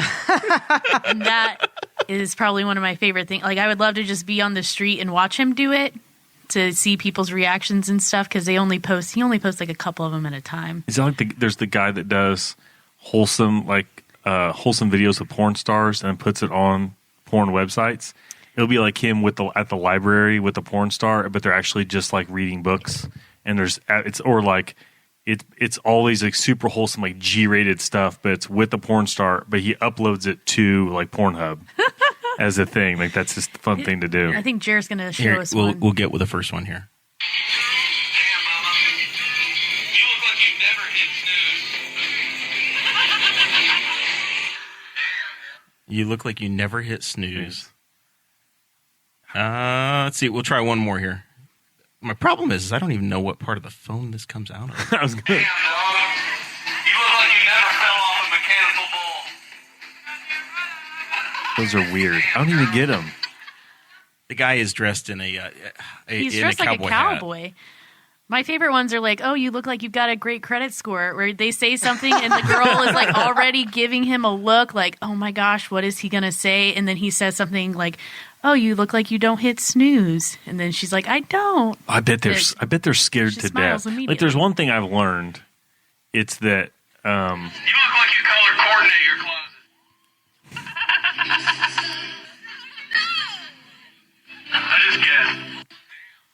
and that is probably one of my favorite things. Like, I would love to just be on the street and watch him do it to see people's reactions and stuff, because he only posts like a couple of them at a time. Is that like there's the guy that does wholesome videos of porn stars and puts it on porn websites? It'll be like him at the library with the porn star, but they're actually just like reading books. And it's always like super wholesome, like G-rated stuff, but it's with the porn star, but he uploads it to like Pornhub as a thing. Like, that's just a fun thing to do. I think Jared's going to show Here, us we'll one. we'll get with the first one here. Damn, Mama. You look like you've never hit snooze. You look like you never hit snooze. Let's see. We'll try one more here. My problem is I don't even know what part of the phone this comes out of. That was good. Damn, dog. You look like you never fell off a mechanical bull. Those are weird. I don't even get them. The guy is dressed in He's dressed like a cowboy. My favorite ones are like, "Oh, you look like you've got a great credit score," where they say something and the girl is like already giving him a look like, "Oh my gosh, what is he going to say?" And then he says something like, "Oh, you look like you don't hit snooze," and then she's like, "I don't." I bet they're scared She to smiles death. Like, immediately. there's one thing I've learned. It's that You look like you color coordinate your closet. I just guessed.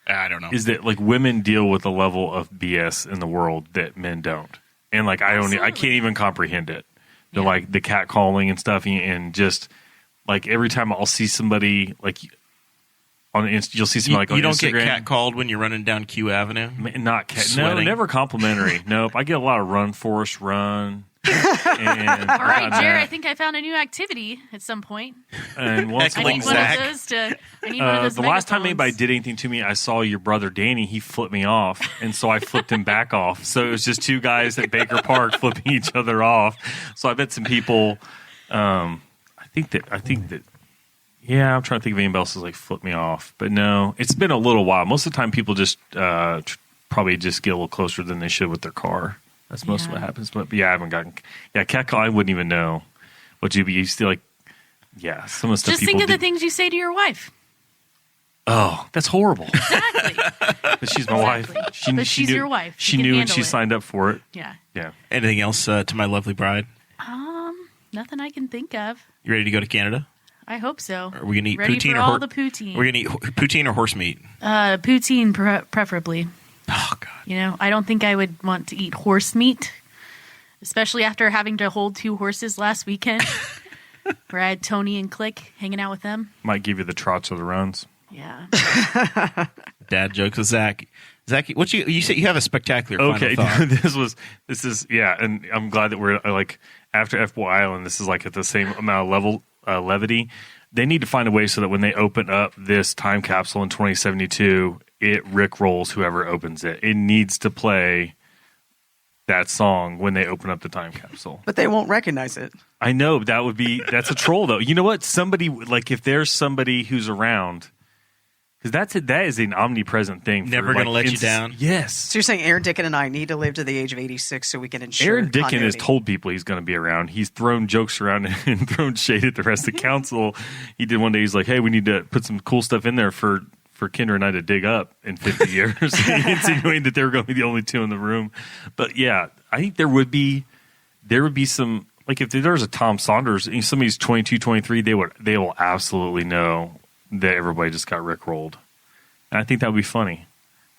I don't know. is that like women deal with a level of BS in the world that men don't, and like I can't even comprehend it. The like the catcalling and stuff, and just like every time I'll see somebody like on you'll see somebody like on you don't Instagram. get catcalled when you're running down Q Avenue. Not cat. No, Sweating. never complimentary. Nope. I get a lot of run, Forrest, run. And All right, Jared, I think I found a new activity at some point. And once I Heckling need one Zach. of those to. I need one of those. the last time megaphones. anybody did anything to me, I saw your brother Danny. He flipped me off, and so I flipped him back off. So it was just two guys at Baker Park flipping each other off. So I bet some people. I think that Yeah, I'm trying to think of anybody else who's like flipped me off. But no, it's been a little while. Most of the time people just probably just get a little closer than they should with their car. That's most of what happens. But yeah, I haven't gotten. Yeah, catcall. I wouldn't even know what you'd be used to. Like, yeah, some of the stuff. Just think of the things you say to your wife. Oh, that's horrible. Exactly. But she's my wife. But she's your wife. She knew and she signed up for it. Yeah. Yeah. Anything else to my lovely bride? Nothing I can think of. You ready to go to Canada? I hope so. Are we gonna eat Ready poutine for or all the poutine? We're gonna eat poutine or horse meat. Poutine, preferably. Oh God. You know, I don't think I would want to eat horse meat, especially after having to hold 2 horses last weekend, where I had Tony and Click hanging out with them. Might give you the trots or the runs. Yeah. Dad jokes with Zach. Zach, what you said? You have a spectacular Okay, final thought. this is yeah, and I'm glad that we're like after F Boy Island. This is like at the same amount of levity. They need to find a way so that when they open up this time capsule in 2072, it rickrolls whoever opens it. It needs to play that song when they open up the time capsule. But they won't recognize it. I know that's a troll though. You know what? Somebody like if there's somebody who's around. Because that is an omnipresent thing. Never going to let you down. Yes. So you're saying Aaron Dickin and I need to live to the age of 86 so we can ensure Aaron Dickin has continuity. told people he's going to be around. He's thrown jokes around and thrown shade at the rest of the council. He did one day. He's like, "Hey, we need to put some cool stuff in there for Kendra and I to dig up in 50 years," insinuating that they were going to be the only 2 in the room. But yeah, I think there would be some like if there was a Tom Saunders, somebody's 22, 23, they will absolutely know that everybody just got rickrolled. And I think that would be funny.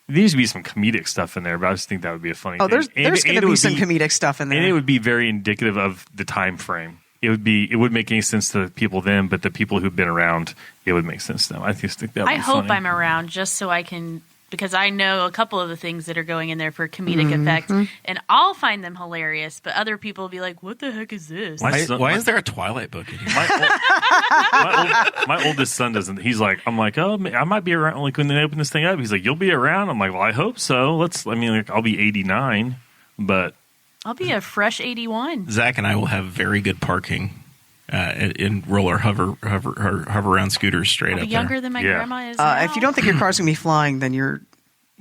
There needs to be some comedic stuff in there, but I just think that would be a funny thing. There's going to be some comedic stuff in there. And it would be very indicative of the time frame. It would make any sense to the people then, but the people who've been around, it would make sense to them. I just think that would be funny. I hope I'm around just so I can, because I know a couple of the things that are going in there for comedic effect, and I'll find them hilarious, but other people will be like, "What the heck is this?" Why is there a Twilight book in here? My oldest son doesn't. He's like, I'm like, oh, I might be around. Like when they open this thing up, he's like, "You'll be around." I'm like, well, I hope so. I'll be 89, but I'll be a fresh 81. Zach and I will have very good parking in roller hover around scooters straight I'll up be younger than my Yeah. grandma is now. If you don't think your car's going to be flying, then you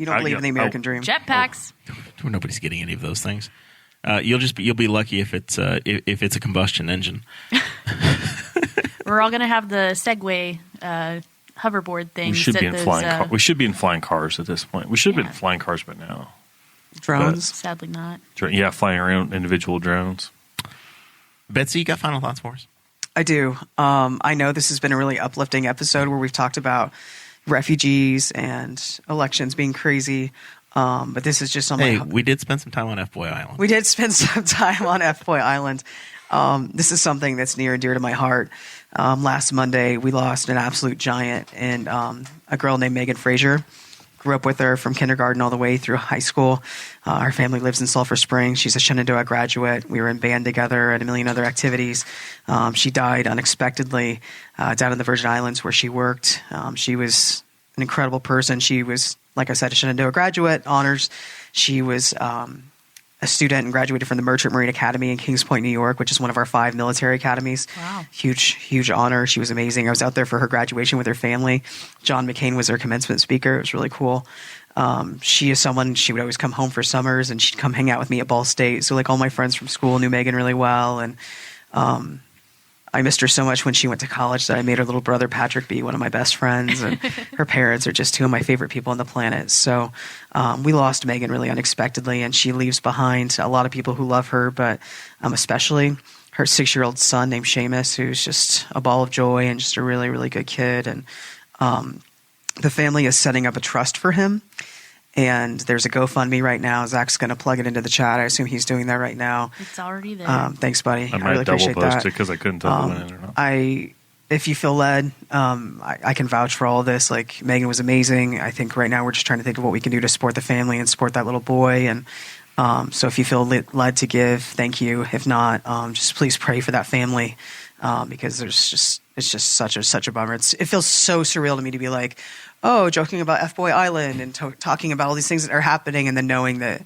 don't believe in the American dream. Jetpacks. there. Nobody's getting any of those things. You'll be lucky if it's a combustion engine. We're all going to have the Segway hoverboard things. we should be in flying. We should be in flying cars at this point. We should have been flying cars by now. Drones. Sadly not. Yeah, flying around individual drones. Betsy, you got final thoughts for us? I do. I know this has been a really uplifting episode where we've talked about refugees and elections being crazy. But this is just on my... we did spend some time on F Boy Island. We did spend some time on F Boy Island. This is something that's near and dear to my heart. Last Monday, we lost an absolute giant and a girl named Megan Frazier. Grew up with her from kindergarten all the way through high school. Our family lives in Sulphur Springs. She's a Shenandoah graduate. We were in band together and a million other activities. She died unexpectedly down in the Virgin Islands where she worked. She was an incredible person. She was, like I said, a Shenandoah graduate, honors. She was a student and graduated from the Merchant Marine Academy in Kings Point, New York, which is one of our 5 military academies. Wow. Huge honor. She was amazing. I was out there for her graduation with her family. John McCain was her commencement speaker. It was really cool. She is someone, she would always come home for summers and she'd come hang out with me at Ball State. So like all my friends from school knew Megan really well. And I missed her so much when she went to college that I made her little brother Patrick be one of my best friends, and her parents are just 2 of my favorite people on the planet. So we lost Megan really unexpectedly, and she leaves behind a lot of people who love her, but especially her 6-year-old son named Seamus, who's just a ball of joy and just a really, really good kid. And the family is setting up a trust for him. And there's a GoFundMe right now. Zach's going to plug it into the chat. I assume he's doing that right now. It's already there. Thanks, buddy. I might really appreciate double post that. it because I couldn't tell if it went in or not. If you feel led, I can vouch for all of this. Like, Megan was amazing. I think right now we're just trying to think of what we can do to support the family and support that little boy. And so if you feel led to give, thank you. If not, just please pray for that family because it's just such a bummer. It feels so surreal to me to be like, oh, joking about F-Boy Island and talking about all these things that are happening, and then knowing that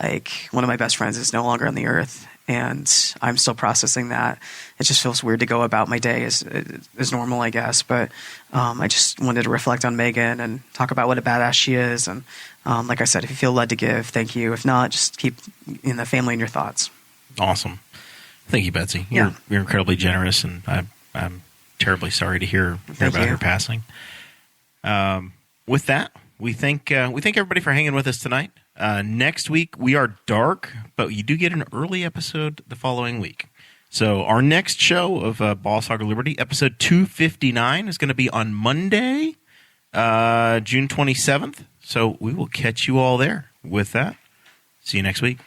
like one of my best friends is no longer on the earth. and I'm still processing that. It just feels weird to go about my day as normal, I guess. But I just wanted to reflect on Megan and talk about what a badass she is. And like I said, if you feel led to give, thank you. If not, just keep the family in your thoughts. Awesome. Thank you, Betsy. Yeah. You're incredibly generous, and I'm terribly sorry to hear about her passing. With that, we thank everybody for hanging with us tonight. Next week we are dark, but you do get an early episode the following week. So our next show of Boss Hog of Liberty, episode 259, is going to be on Monday, June 27th. So we will catch you all there. With that, see you next week.